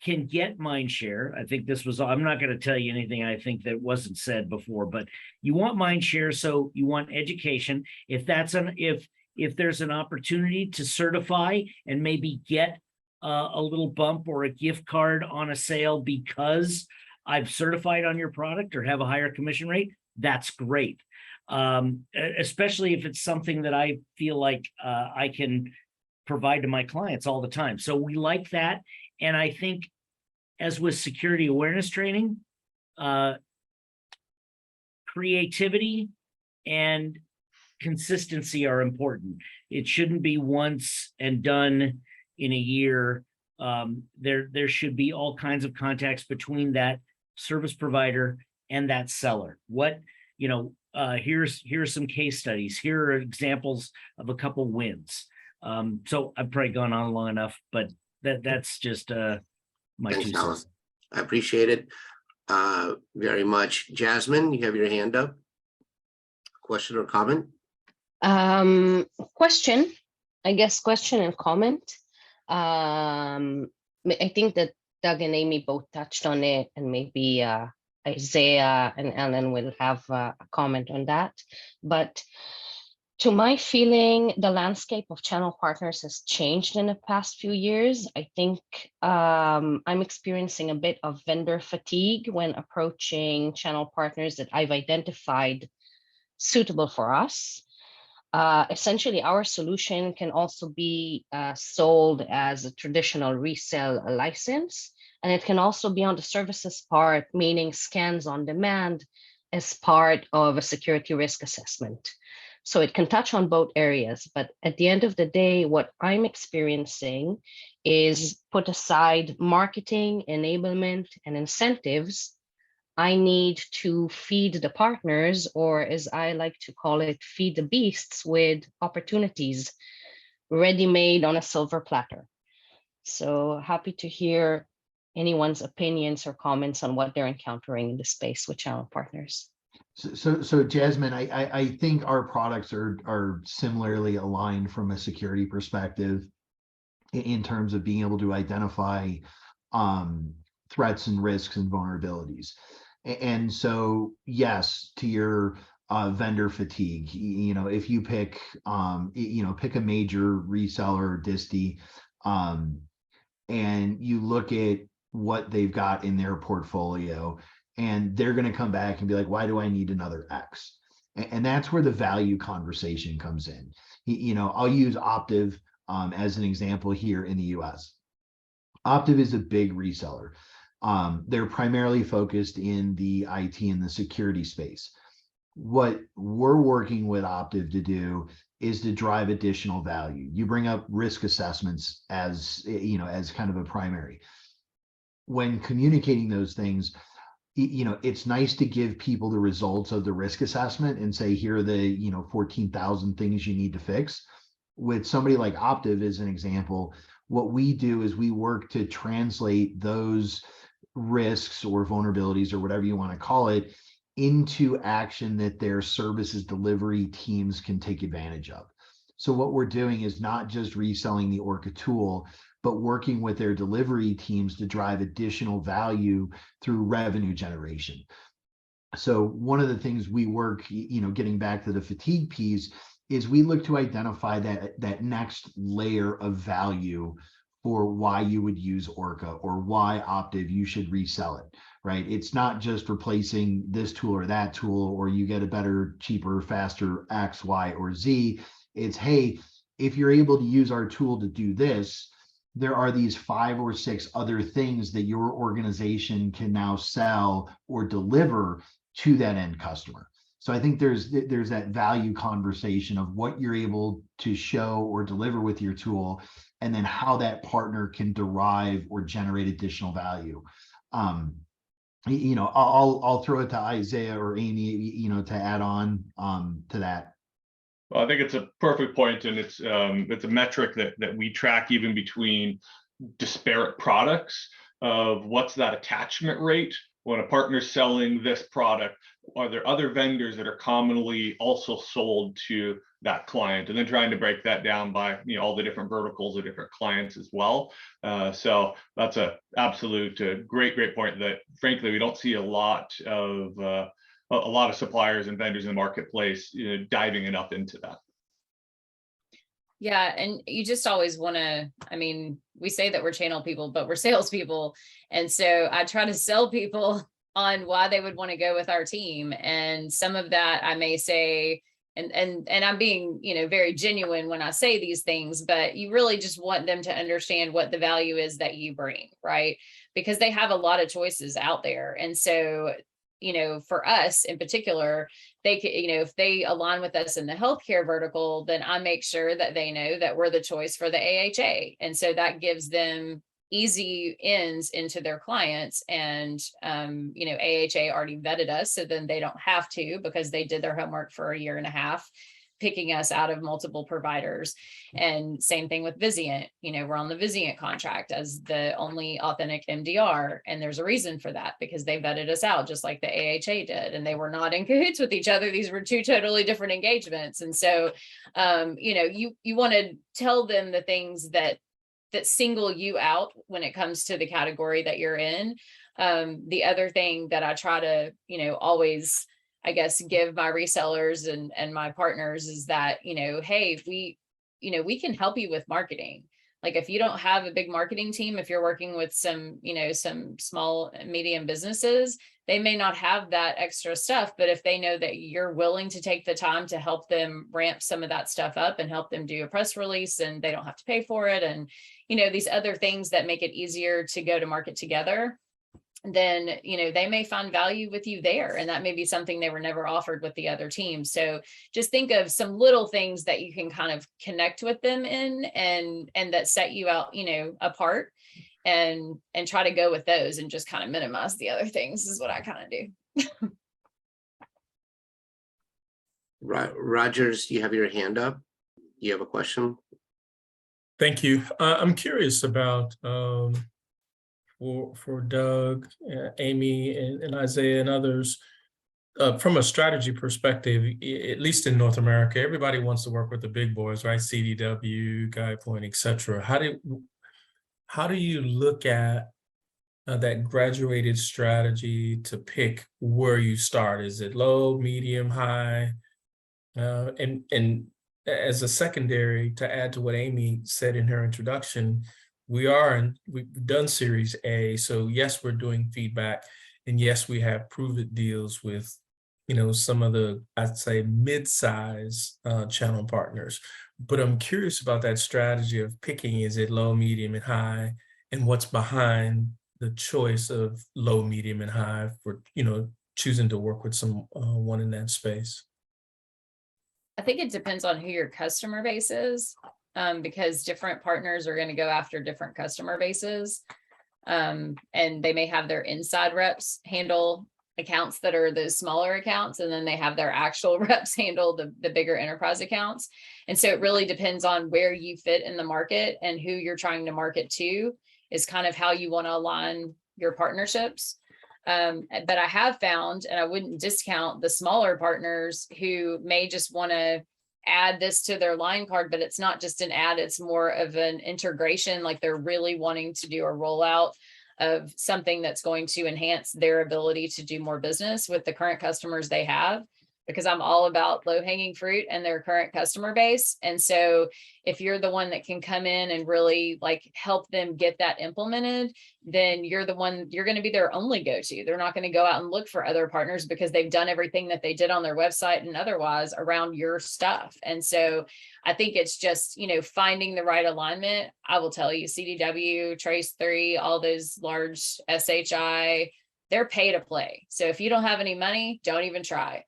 can get mind share, I think I'm not going to tell you anything I think that wasn't said before, but you want mind share, so you want education. If if there's an opportunity to certify and maybe get a little bump or a gift card on a sale because I've certified on your product or have a higher commission rate, that's great. Especially if it's something that I feel like I can provide to my clients all the time. So we like that. And I think, as with security awareness training, creativity and consistency are important. It shouldn't be once and done in a year. There should be all kinds of contacts between that service provider and that seller. Here's some case studies. Here are examples of a couple wins. So I've probably gone on long enough, but that's just my Thanks, 2 Alan. cents. I appreciate it very much. Jasmine, you have your hand up. Question or comment? Question, I guess question and comment. I think that Doug and Amy both touched on it, and maybe Isaiah and Ellen will have a comment on that. But to my feeling, the landscape of channel partners has changed in the past few years. I think I'm experiencing a bit of vendor fatigue when approaching channel partners that I've identified suitable for us. Essentially, our solution can also be sold as a traditional resale license, and it can also be on the services part, meaning scans on demand as part of a security risk assessment. So it can touch on both areas, but at the end of the day, what I'm experiencing is, put aside marketing, enablement, and incentives, I need to feed the partners, or as I like to call it, feed the beasts with opportunities ready-made on a silver platter. So happy to hear anyone's opinions or comments on what they're encountering in the space with channel partners. So Jasmine, I think our products are similarly aligned from a security perspective in terms of being able to identify threats and risks and vulnerabilities. And so, yes, to your vendor fatigue, if you pick, pick a major reseller or distie, and you look at what they've got in their portfolio, and they're going to come back and be like, why do I need another X? And that's where the value conversation comes in. I'll use Optiv as an example here in the US. Optiv is a big reseller. They're primarily focused in the IT and the security space. What we're working with Optiv to do is to drive additional value. You bring up risk assessments as kind of a primary. When communicating those things, it's nice to give people the results of the risk assessment and say, here are the 14,000 things you need to fix. With somebody like Optiv as an example, what we do is we work to translate those risks or vulnerabilities or whatever you want to call it into action that their services delivery teams can take advantage of. So what we're doing is not just reselling the ORCA tool, but working with their delivery teams to drive additional value through revenue generation. So one of the things we work, getting back to the fatigue piece, is we look to identify that next layer of value for why you would use ORCA or why Optiv you should resell it, right? It's not just replacing this tool or that tool, or you get a better, cheaper, faster X, Y, or Z. It's, hey, if you're able to use our tool to do this, there are these 5 or 6 other things that your organization can now sell or deliver to that end customer. So I think there's that value conversation of what you're able to show or deliver with your tool, and then how that partner can derive or generate additional value. I'll throw it to Isaiah or Amy, to add on to that. Well, I think it's a perfect point, and it's a metric that we track even between disparate products of what's that attachment rate when a partner's selling this product. Are there other vendors that are commonly also sold to that client, and then trying to break that down by all the different verticals of different clients as well. So that's a absolute great point that frankly we don't see a lot of suppliers and vendors in the marketplace diving enough into that. Yeah, and you just always want to, I mean, we say that we're channel people, but we're salespeople. And so I try to sell people on why they would want to go with our team. And some of that I may say, and I'm being, you know, very genuine when I say these things, but you really just want them to understand what the value is that you bring, right? Because they have a lot of choices out there. And so, you know, for us in particular, they could, you know, if they align with us in the healthcare vertical, then I make sure that they know that we're the choice for the AHA. And so that gives them easy ins into their clients. And, you know, AHA already vetted us, so then they don't have to, because they did their homework for 1.5 years, picking us out of multiple providers. And same thing with Vizient. You know, we're on the Vizient contract as the only authentic MDR. And there's a reason for that, because they vetted us out just like the AHA did. And they were not in cahoots with each other. These were two totally different engagements. And so, you know, you want to tell them the things that single you out when it comes to the category that you're in. The other thing that I try to, you know, always, I guess, give my resellers and my partners is that, you know, hey, we can help you with marketing. Like if you don't have a big marketing team, if you're working with some, you know, some small and medium businesses, they may not have that extra stuff, but if they know that you're willing to take the time to help them ramp some of that stuff up and help them do a press release, and they don't have to pay for it, and, you know, these other things that make it easier to go to market together, then, you know, they may find value with you there. And that may be something they were never offered with the other team. So just think of some little things that you can kind of connect with them in, and that set you out, you know, apart, and try to go with those and just kind of minimize the other things is what I kind of do. Rogers, you have your hand up. You have a question? Thank you. I'm curious about for Doug, Amy, and Isaiah and others, from a strategy perspective, at least in North America, everybody wants to work with the big boys, right? CDW, GuidePoint, et cetera. How do you look at that graduated strategy to pick where you start? Is it low, medium, high? And as a secondary, to add to what Amy said in her introduction, we've done Series A. So yes, we're doing feedback, and yes, we have prove-it deals with, you know, some of the, I'd say, mid-size channel partners. But I'm curious about that strategy of picking, is it low, medium, and high, and what's behind the choice of low, medium, and high for, you know, choosing to work with someone in that space? I think it depends on who your customer base is, because different partners are going to go after different customer bases. And they may have their inside reps handle accounts that are those smaller accounts, and then they have their actual reps handle the bigger enterprise accounts. And so it really depends on where you fit in the market, and who you're trying to market to is kind of how you want to align your partnerships. But I have found, and I wouldn't discount the smaller partners who may just want to add this to their line card, but it's not just an add, it's more of an integration. Like they're really wanting to do a rollout of something that's going to enhance their ability to do more business with the current customers they have, because I'm all about low-hanging fruit and their current customer base. And so if you're the one that can come in and really like help them get that implemented, then you're going to be their only go-to. They're not going to go out and look for other partners, because they've done everything that they did on their website and otherwise around your stuff. And so I think it's just, you know, finding the right alignment. I will tell you, CDW, Trace3, all those large SHI, they're pay to play. So if you don't have any money, don't even try.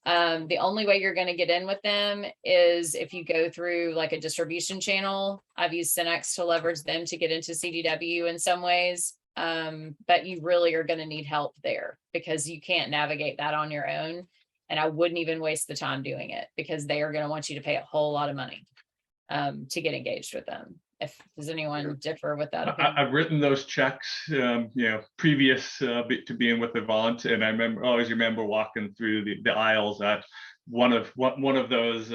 The only way you're going to get in with them is if you go through like a distribution channel. I've used Synex to leverage them to get into CDW in some ways. But you really are going to need help there, because you can't navigate that on your own. And I wouldn't even waste the time doing it, because they are going to want you to pay a whole lot of money to get engaged with them. Does anyone differ with that opinion? I've written those checks, you know, previous to being with Avant, and I always remember walking through the aisles at one of those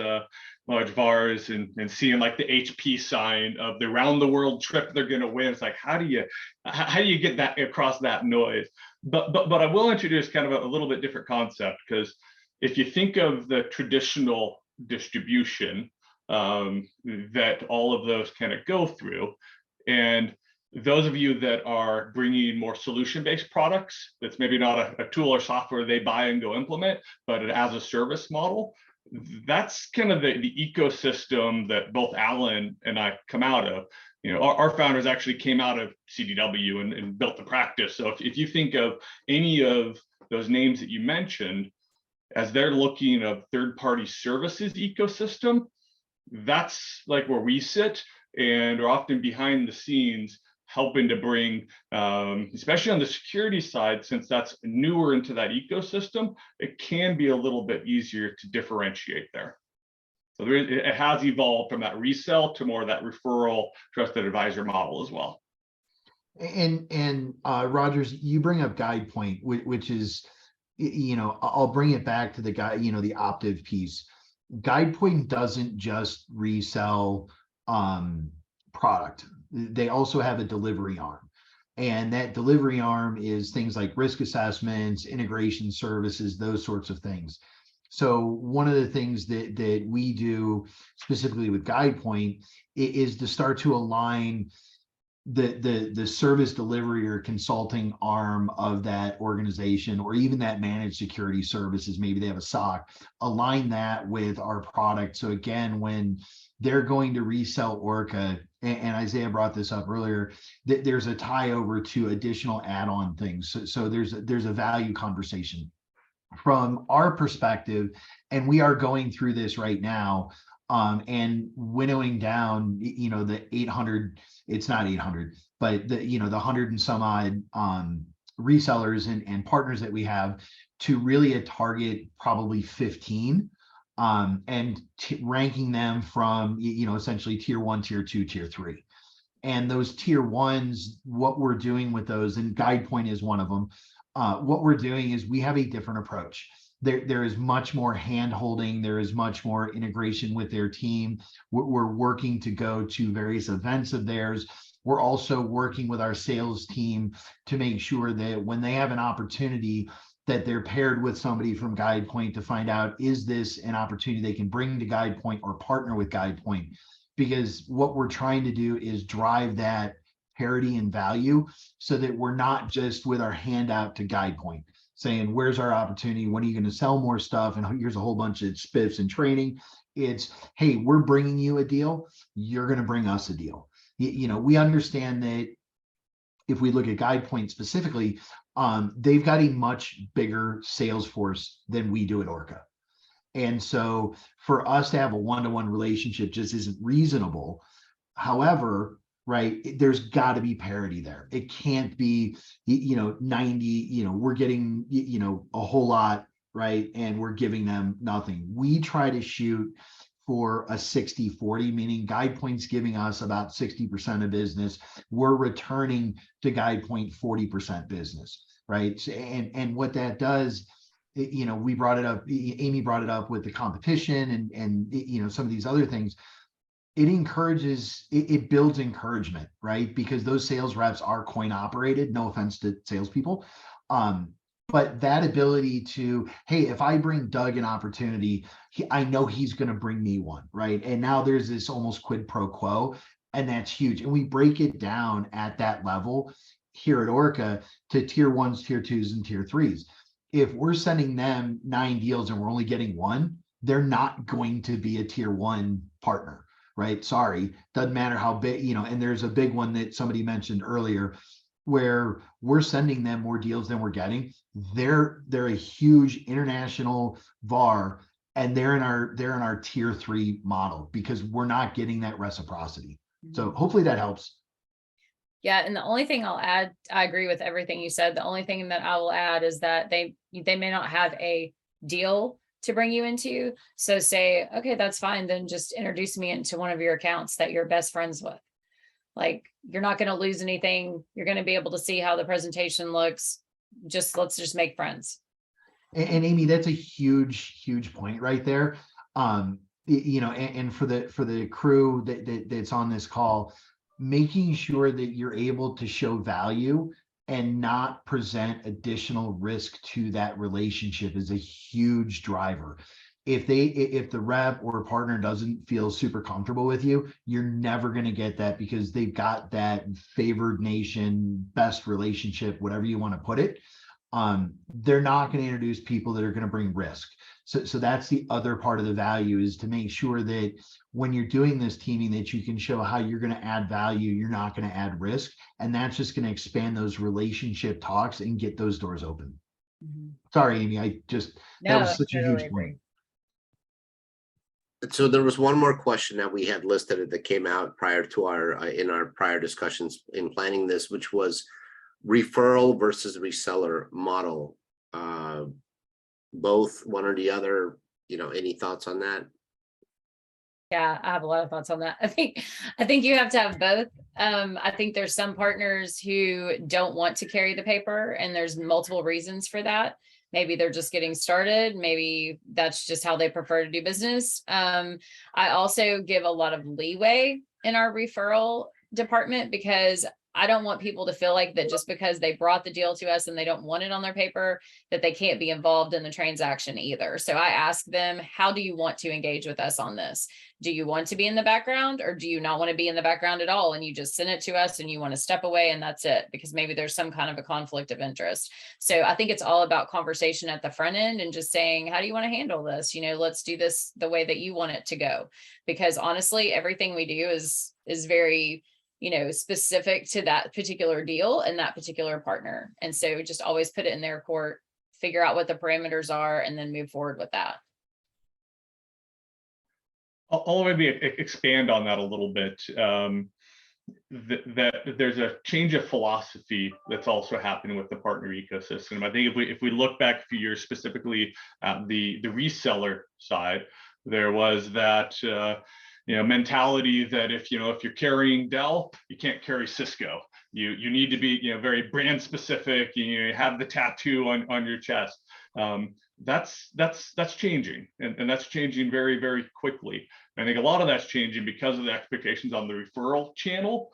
large VARs and seeing like the HP sign of the round the world trip they're going to win. It's like, how do you get that across that noise? But I will introduce kind of a little bit different concept, because if you think of the traditional distribution, that all of those kind of go through. And those of you that are bringing more solution-based products, that's maybe not a tool or software they buy and go implement, but as a service model, that's kind of the ecosystem that both Alan and I come out of. You know, our founders actually came out of CDW and built the practice. So if you think of any of those names that you mentioned, as they're looking at third-party services ecosystem, that's like where we sit, and are often behind the scenes helping to bring, especially on the security side, since that's newer into that ecosystem, it can be a little bit easier to differentiate there. So it has evolved from that resell to more of that referral trusted advisor model as well. And Rogers, you bring up GuidePoint, which is, you know, I'll bring it back to the guy, you know, the Optiv piece. GuidePoint doesn't just resell product. They also have a delivery arm. And that delivery arm is things like risk assessments, integration services, those sorts of things. So one of the things that we do specifically with GuidePoint is to start to align the service delivery or consulting arm of that organization, or even that managed security services, maybe they have a SOC, align that with our product. So again, when they're going to resell ORCA, and Isaiah brought this up earlier, there's a tie over to additional add-on things. So there's a value conversation from our perspective, and we are going through this right now, and winnowing down, you know, the 800, it's not 800, but the, you know, the 100 and some odd resellers and partners that we have, to really a target probably 15, and ranking them from, you know, essentially tier 1, tier 2, tier 3. And those tier 1s, what we're doing with those, and GuidePoint is one of them, what we're doing is we have a different approach. There is much more hand-holding, there is much more integration with their team. We're working to go to various events of theirs. We're also working with our sales team to make sure that when they have an opportunity, that they're paired with somebody from GuidePoint to find out, is this an opportunity they can bring to GuidePoint or partner with GuidePoint? Because what we're trying to do is drive that parity and value, so that we're not just with our hand out to GuidePoint saying, where's our opportunity? When are you going to sell more stuff? And here's a whole bunch of spiffs and training. It's, hey, we're bringing you a deal. You're going to bring us a deal. You know, we understand that if we look at GuidePoint specifically, they've got a much bigger sales force than we do at ORCA. And so for us to have a one-to-one relationship just isn't reasonable. However, right, there's got to be parity there. It can't be, you know, 90, you know, we're getting, you know, a whole lot, right, and we're giving them nothing. We try to shoot for a 60-40, meaning GuidePoint's giving us about 60% of business. We're returning to GuidePoint 40% business, right? And what that does, you know, we brought it up, Amy brought it up with the competition and you know, some of these other things. It encourages, it builds encouragement, right? Because those sales reps are coin operated, no offense to salespeople. But that ability to, hey, if I bring Doug an opportunity, I know he's going to bring me one, right? And now there's this almost quid pro quo, and that's huge. And we break it down at that level here at ORCA to tier 1s, tier 2s, and tier 3s. If we're sending them 9 deals and we're only getting 1, they're not going to be a tier 1 partner. Right? Sorry, doesn't matter how big, you know, and there's a big one that somebody mentioned earlier where we're sending them more deals than we're getting. They're a huge international VAR, and they're in our tier 3 model because we're not getting that reciprocity. So hopefully that helps. Yeah, and the only thing I'll add, I agree with everything you said. The only thing that I will add is that they may not have a deal to bring you into. So say, okay, that's fine. Then just introduce me into one of your accounts that you're best friends with. Like, you're not going to lose anything. You're going to be able to see how the presentation looks. Let's just make friends. And Amy, that's a huge point right there. You know, and for the crew that's on this call, making sure that you're able to show value and not present additional risk to that relationship is a huge driver. if the rep or partner doesn't feel super comfortable with you, you're never going to get that, because they've got that favored nation, best relationship, whatever you want to put it. They're not going to introduce people that are going to bring risk. So that's the other part of the value, is to make sure that when you're doing this teaming, that you can show how you're going to add value, you're not going to add risk. And that's just going to expand those relationship talks and get those doors open. Sorry, Amy, that was such a huge point. So there was one more question that we had listed that came out prior to our in our prior discussions in planning this, which was referral versus reseller model. Both, one or the other, any thoughts on that? Yeah, I have a lot of thoughts on that. I think you have to have both. I think there's some partners who don't want to carry the paper, and there's multiple reasons for that. Maybe they're just getting started. Maybe that's just how they prefer to do business. I also give a lot of leeway in our referral department, because I don't want people to feel like that just because they brought the deal to us and they don't want it on their paper, that they can't be involved in the transaction either. So I ask them, how do you want to engage with us on this? Do you want to be in the background, or do you not want to be in the background at all? And you just send it to us and you want to step away and that's it, because maybe there's some kind of a conflict of interest. So I think it's all about conversation at the front end and just saying, how do you want to handle this? Let's do this the way that you want it to go. Because honestly, everything we do is very, specific to that particular deal and that particular partner. And so just always put it in their court, figure out what the parameters are, and then move forward with that. I'll maybe expand on that a little bit. That there's a change of philosophy that's also happening with the partner ecosystem. I think if we look back a few years, specifically at the reseller side, there was that mentality that if you're carrying Dell, you can't carry Cisco. You need to be very brand specific. You have the tattoo on your chest. That's changing, and that's changing very, very quickly. I think a lot of that's changing because of the expectations on the referral channel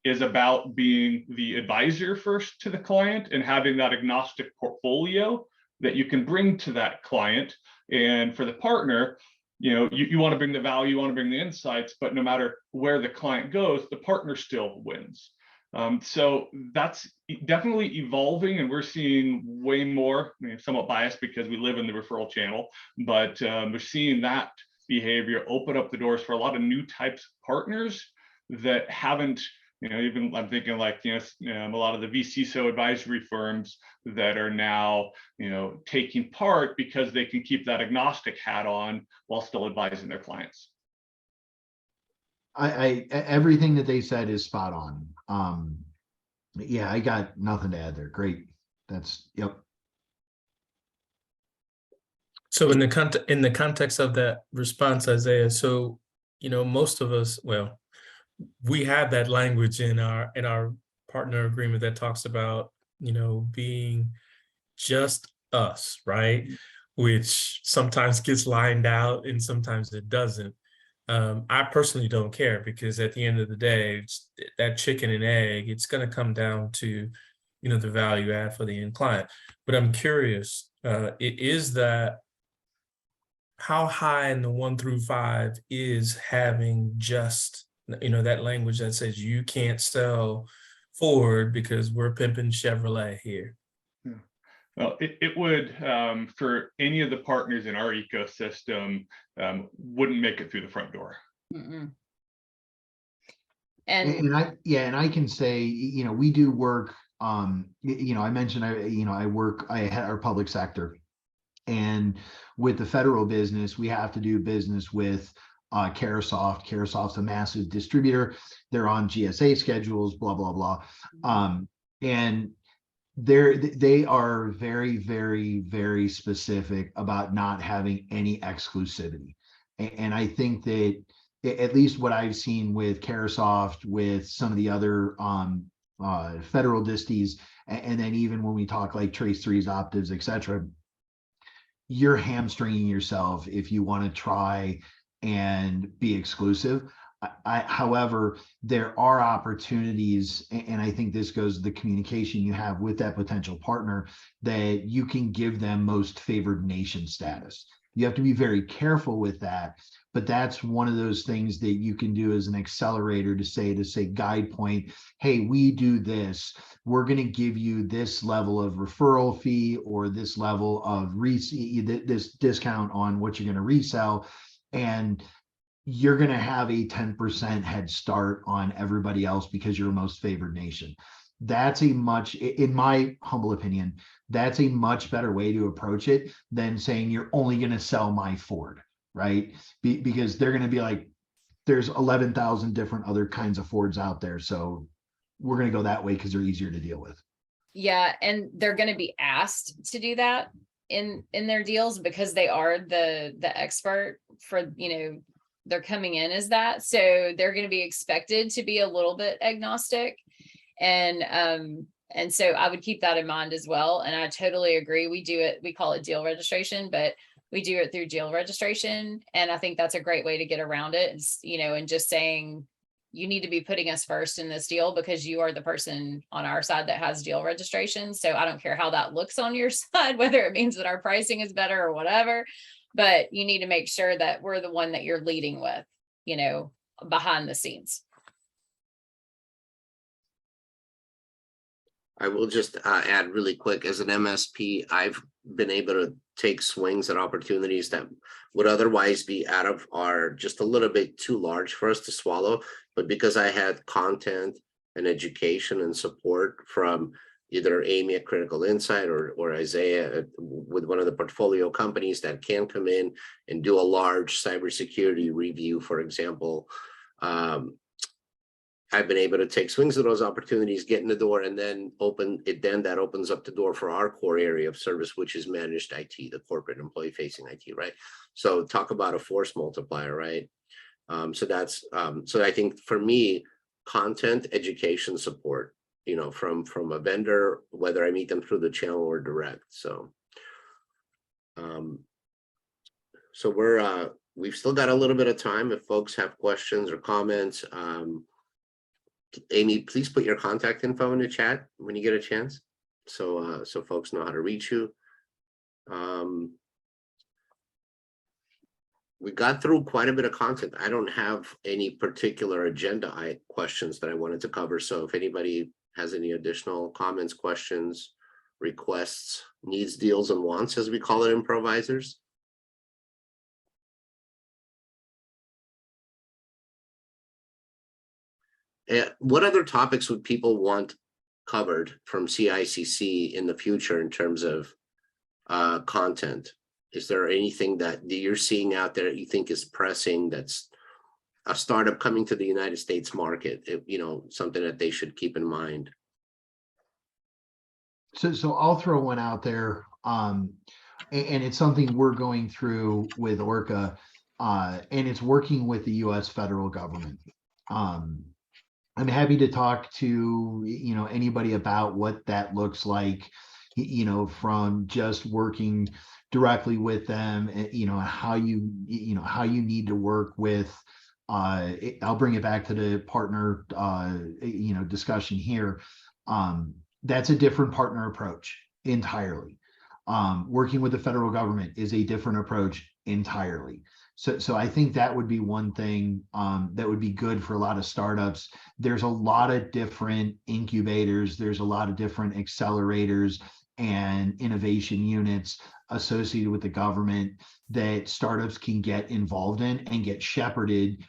is about being the advisor first to the client and having that agnostic portfolio that you can bring to that client. And for the partner, you want to bring the value, you want to bring the insights, but no matter where the client goes, the partner still wins. So that's definitely evolving, and we're seeing way more, somewhat biased because we live in the referral channel, but we're seeing that behavior open up the doors for a lot of new types of partners that haven't, even I'm thinking like, a lot of the VCSO advisory firms that are now, taking part because they can keep that agnostic hat on while still advising their clients. I everything that they said is spot on. Yeah, I got nothing to add there. Great. Yep. So in the context of that response, Isaiah, so most of us, well, we have that language in our partner agreement that talks about being just us, right? Which sometimes gets lined out and sometimes it doesn't. I personally don't care, because at the end of the day, it's that chicken and egg, it's going to come down to the value add for the end client. But I'm curious, is that how high in the 1 through 5 is having just that language that says you can't sell Ford because we're pimping Chevrolet here? Well, it would, for any of the partners in our ecosystem, wouldn't make it through the front door. Mm-mm. And I can say, we do work, I mentioned, I had our public sector, and with the federal business, we have to do business with Caresoft. Caresoft's a massive distributor. They're on GSA schedules, blah, blah, blah. And they are very, very, very specific about not having any exclusivity. And I think that at least what I've seen with Caresoft, with some of the other federal disties, and then even when we talk like Trace3s, Optives, etc., you're hamstringing yourself if you want to try and be exclusive. However, there are opportunities, and I think this goes to the communication you have with that potential partner, that you can give them most favored nation status. You have to be very careful with that. But that's one of those things that you can do as an accelerator to say guide point, hey, we do this. We're going to give you this level of referral fee or this level of this discount on what you're going to resell. And you're going to have a 10% head start on everybody else because you're a most favored nation. That's a much, in my humble opinion, that's a much better way to approach it than saying you're only going to sell my Ford, right? Because they're going to be like, there's 11,000 different other kinds of Fords out there. So we're going to go that way because they're easier to deal with. Yeah, and they're going to be asked to do that in their deals because they are the expert for, they're coming in as that. So they're going to be expected to be a little bit agnostic. And so I would keep that in mind as well. And I totally agree. We do it, we call it deal registration, but we do it through deal registration. And I think that's a great way to get around it. It's, and just saying, you need to be putting us first in this deal because you are the person on our side that has deal registration. So I don't care how that looks on your side, whether it means that our pricing is better or whatever, but you need to make sure that we're the one that you're leading with, behind the scenes. I will just add really quick, as an MSP, I've been able to take swings at opportunities that would otherwise be out of our, just a little bit too large for us to swallow. But because I had content and education and support from either Amy at Critical Insight or Isaiah with one of the portfolio companies that can come in and do a large cybersecurity review, for example, I've been able to take swings at those opportunities, get in the door, and then that opens up the door for our core area of service, which is managed IT, the corporate employee facing IT, right? So talk about a force multiplier, right? So I think for me, content, education, support, from a vendor, whether I meet them through the channel or direct. So we've still got a little bit of time if folks have questions or comments. Amy, please put your contact info in the chat when you get a chance, so folks know how to reach you. We got through quite a bit of content. I don't have any particular agenda questions that I wanted to cover. So if anybody has any additional comments, questions, requests, needs, deals, and wants, as we call it, improvisers. What other topics would people want covered from CICC in the future in terms of content? Is there anything that you're seeing out there that you think is pressing, that's a startup coming to the United States market, something that they should keep in mind? So I'll throw one out there, and it's something we're going through with ORCA, and it's working with the U.S. federal government. I'm happy to talk to anybody about what that looks like, from just working directly with them, how you need to work with. I'll bring it back to the partner discussion here. That's a different partner approach entirely. Working with the federal government is a different approach entirely. So I think that would be one thing that would be good for a lot of startups. There's a lot of different incubators. There's a lot of different accelerators and innovation units associated with the government that startups can get involved in and get shepherded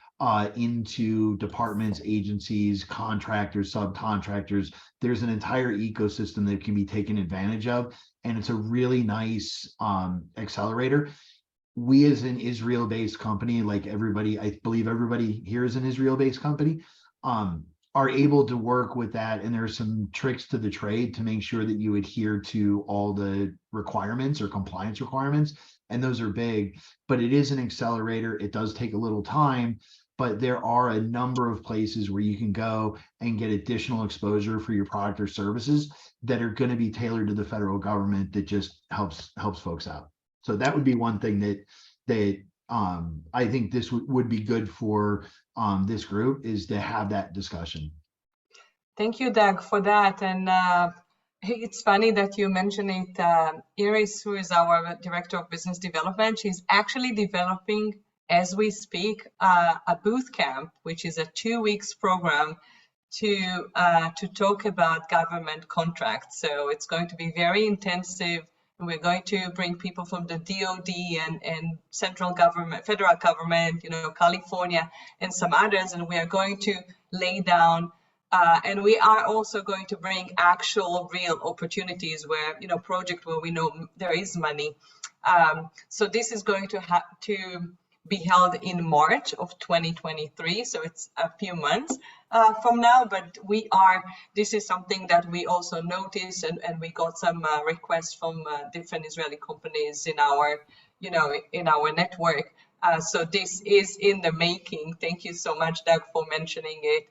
into departments, agencies, contractors, subcontractors. There's an entire ecosystem that can be taken advantage of, and it's a really nice accelerator. We, as an Israel-based company, like everybody, I believe everybody here is an Israel-based company, are able to work with that. And there are some tricks to the trade to make sure that you adhere to all the requirements or compliance requirements. And those are big, but it is an accelerator. It does take a little time, but there are a number of places where you can go and get additional exposure for your product or services that are going to be tailored to the federal government that just helps folks out. So that would be one thing that I think this would be good for this group, is to have that discussion. Thank you, Doug, for that. And Hey, it's funny that you mention it. Iris, who is our Director of Business Development, she's actually developing, as we speak, a boot camp, which is a 2 weeks program to talk about government contracts. So it's going to be very intensive. We're going to bring people from the DoD and central government, federal government, California, and some others, and we are going to lay down. And we are also going to bring actual real opportunities where, project where we know there is money. So this is going to be held in March of 2023. So it's a few months from now, but this is something that we also noticed, and we got some requests from different Israeli companies in our, in our network. So this is in the making. Thank you so much, Doug, for mentioning it.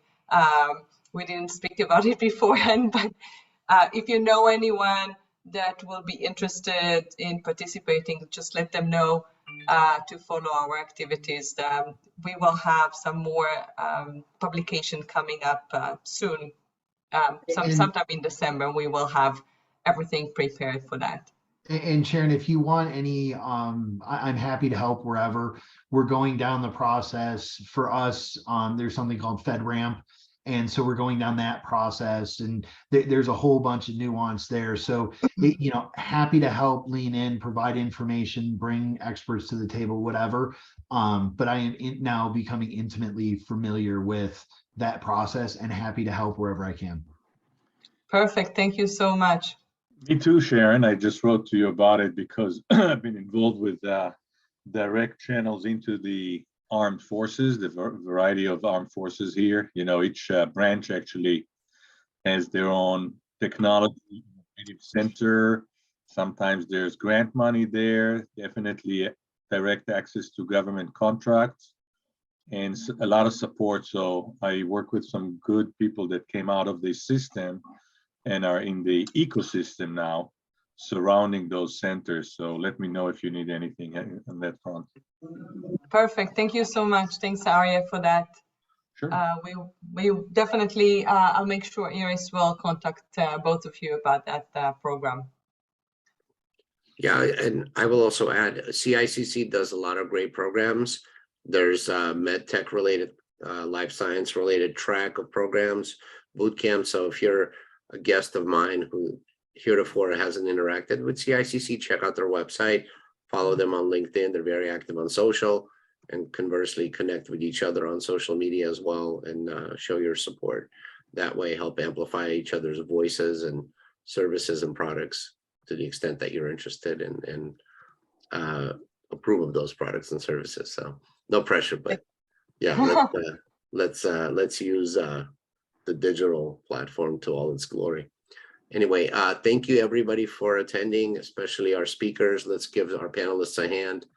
We didn't speak about it beforehand, but if you know anyone that will be interested in participating, just let them know to follow our activities. We will have some more publication coming up soon. Sometime in December, we will have everything prepared for that. And Sharon, if you want any, I'm happy to help wherever. We're going down the process. For us, there's something called FedRAMP. And so we're going down that process, and there's a whole bunch of nuance there. So, happy to help, lean in, provide information, bring experts to the table, whatever. But I am now becoming intimately familiar with that process and happy to help wherever I can. Perfect. Thank you so much. Me too, Sharon. I just wrote to you about it because I've been involved with direct channels into the armed forces, the variety of armed forces here. Each branch actually has their own technology center. Sometimes there's grant money there, definitely direct access to government contracts, and a lot of support. So I work with some good people that came out of this system and are in the ecosystem now surrounding those centers. So let me know if you need anything on that front. Perfect. Thank you so much. Thanks, Arya, for that. Sure. We definitely, I'll make sure Iris will contact both of you about that program. Yeah, and I will also add, CICC does a lot of great programs. There's med tech related, life science related track of programs, boot camp. So if you're a guest of mine who heretofore hasn't interacted with CICC, check out their website, follow them on LinkedIn. They're very active on social, and conversely connect with each other on social media as well, and show your support. That way, help amplify each other's voices and services and products to the extent that you're interested in, and approve of those products and services. So no pressure, but yeah, let's use the digital platform to all its glory. Anyway, thank you everybody for attending, especially our speakers. Let's give our panelists a hand.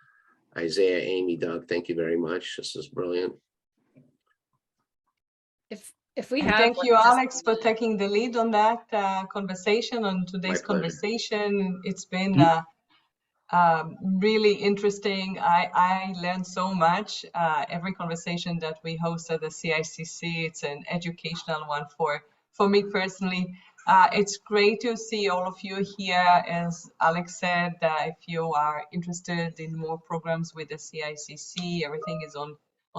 Isaiah, Amy, Doug, thank you very much. This is brilliant. If we and have, thank you, Alex, for taking the lead on that conversation, on today's conversation. It's been really interesting. I learned so much. Every conversation that we host at the CICC, it's an educational one for me personally. It's great to see all of you here. As Alex said, if you are interested in more programs with the CICC, everything is on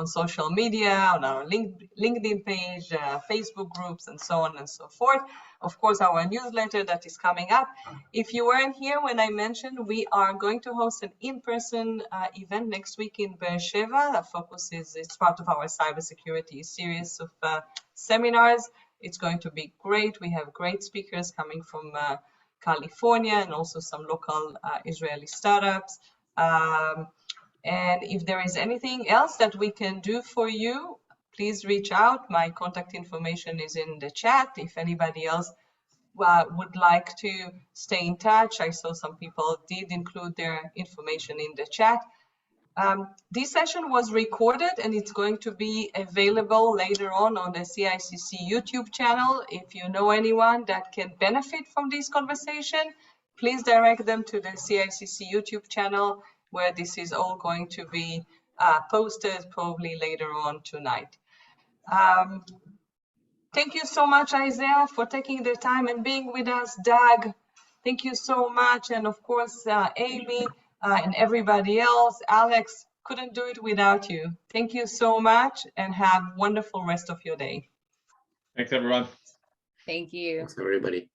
social media, on our LinkedIn page, Facebook groups, and so on and so forth. Of course, our newsletter that is coming up. If you weren't here when I mentioned, we are going to host an in-person event next week in Beersheba. The focus is, it's part of our cybersecurity series of seminars. It's going to be great. We have great speakers coming from California and also some local Israeli startups. And if there is anything else that we can do for you, please reach out. My contact information is in the chat. If anybody else would like to stay in touch, I saw some people did include their information in the chat. This session was recorded and it's going to be available later on the CICC YouTube channel. If you know anyone that can benefit from this conversation, please direct them to the CICC YouTube channel, where this is all going to be posted probably later on tonight. Thank you so much, Isaiah, for taking the time and being with us. Doug, thank you so much. And of course, Amy and everybody else. Alex, couldn't do it without you. Thank you so much and have a wonderful rest of your day. Thanks, everyone. Thank you. Thanks, everybody.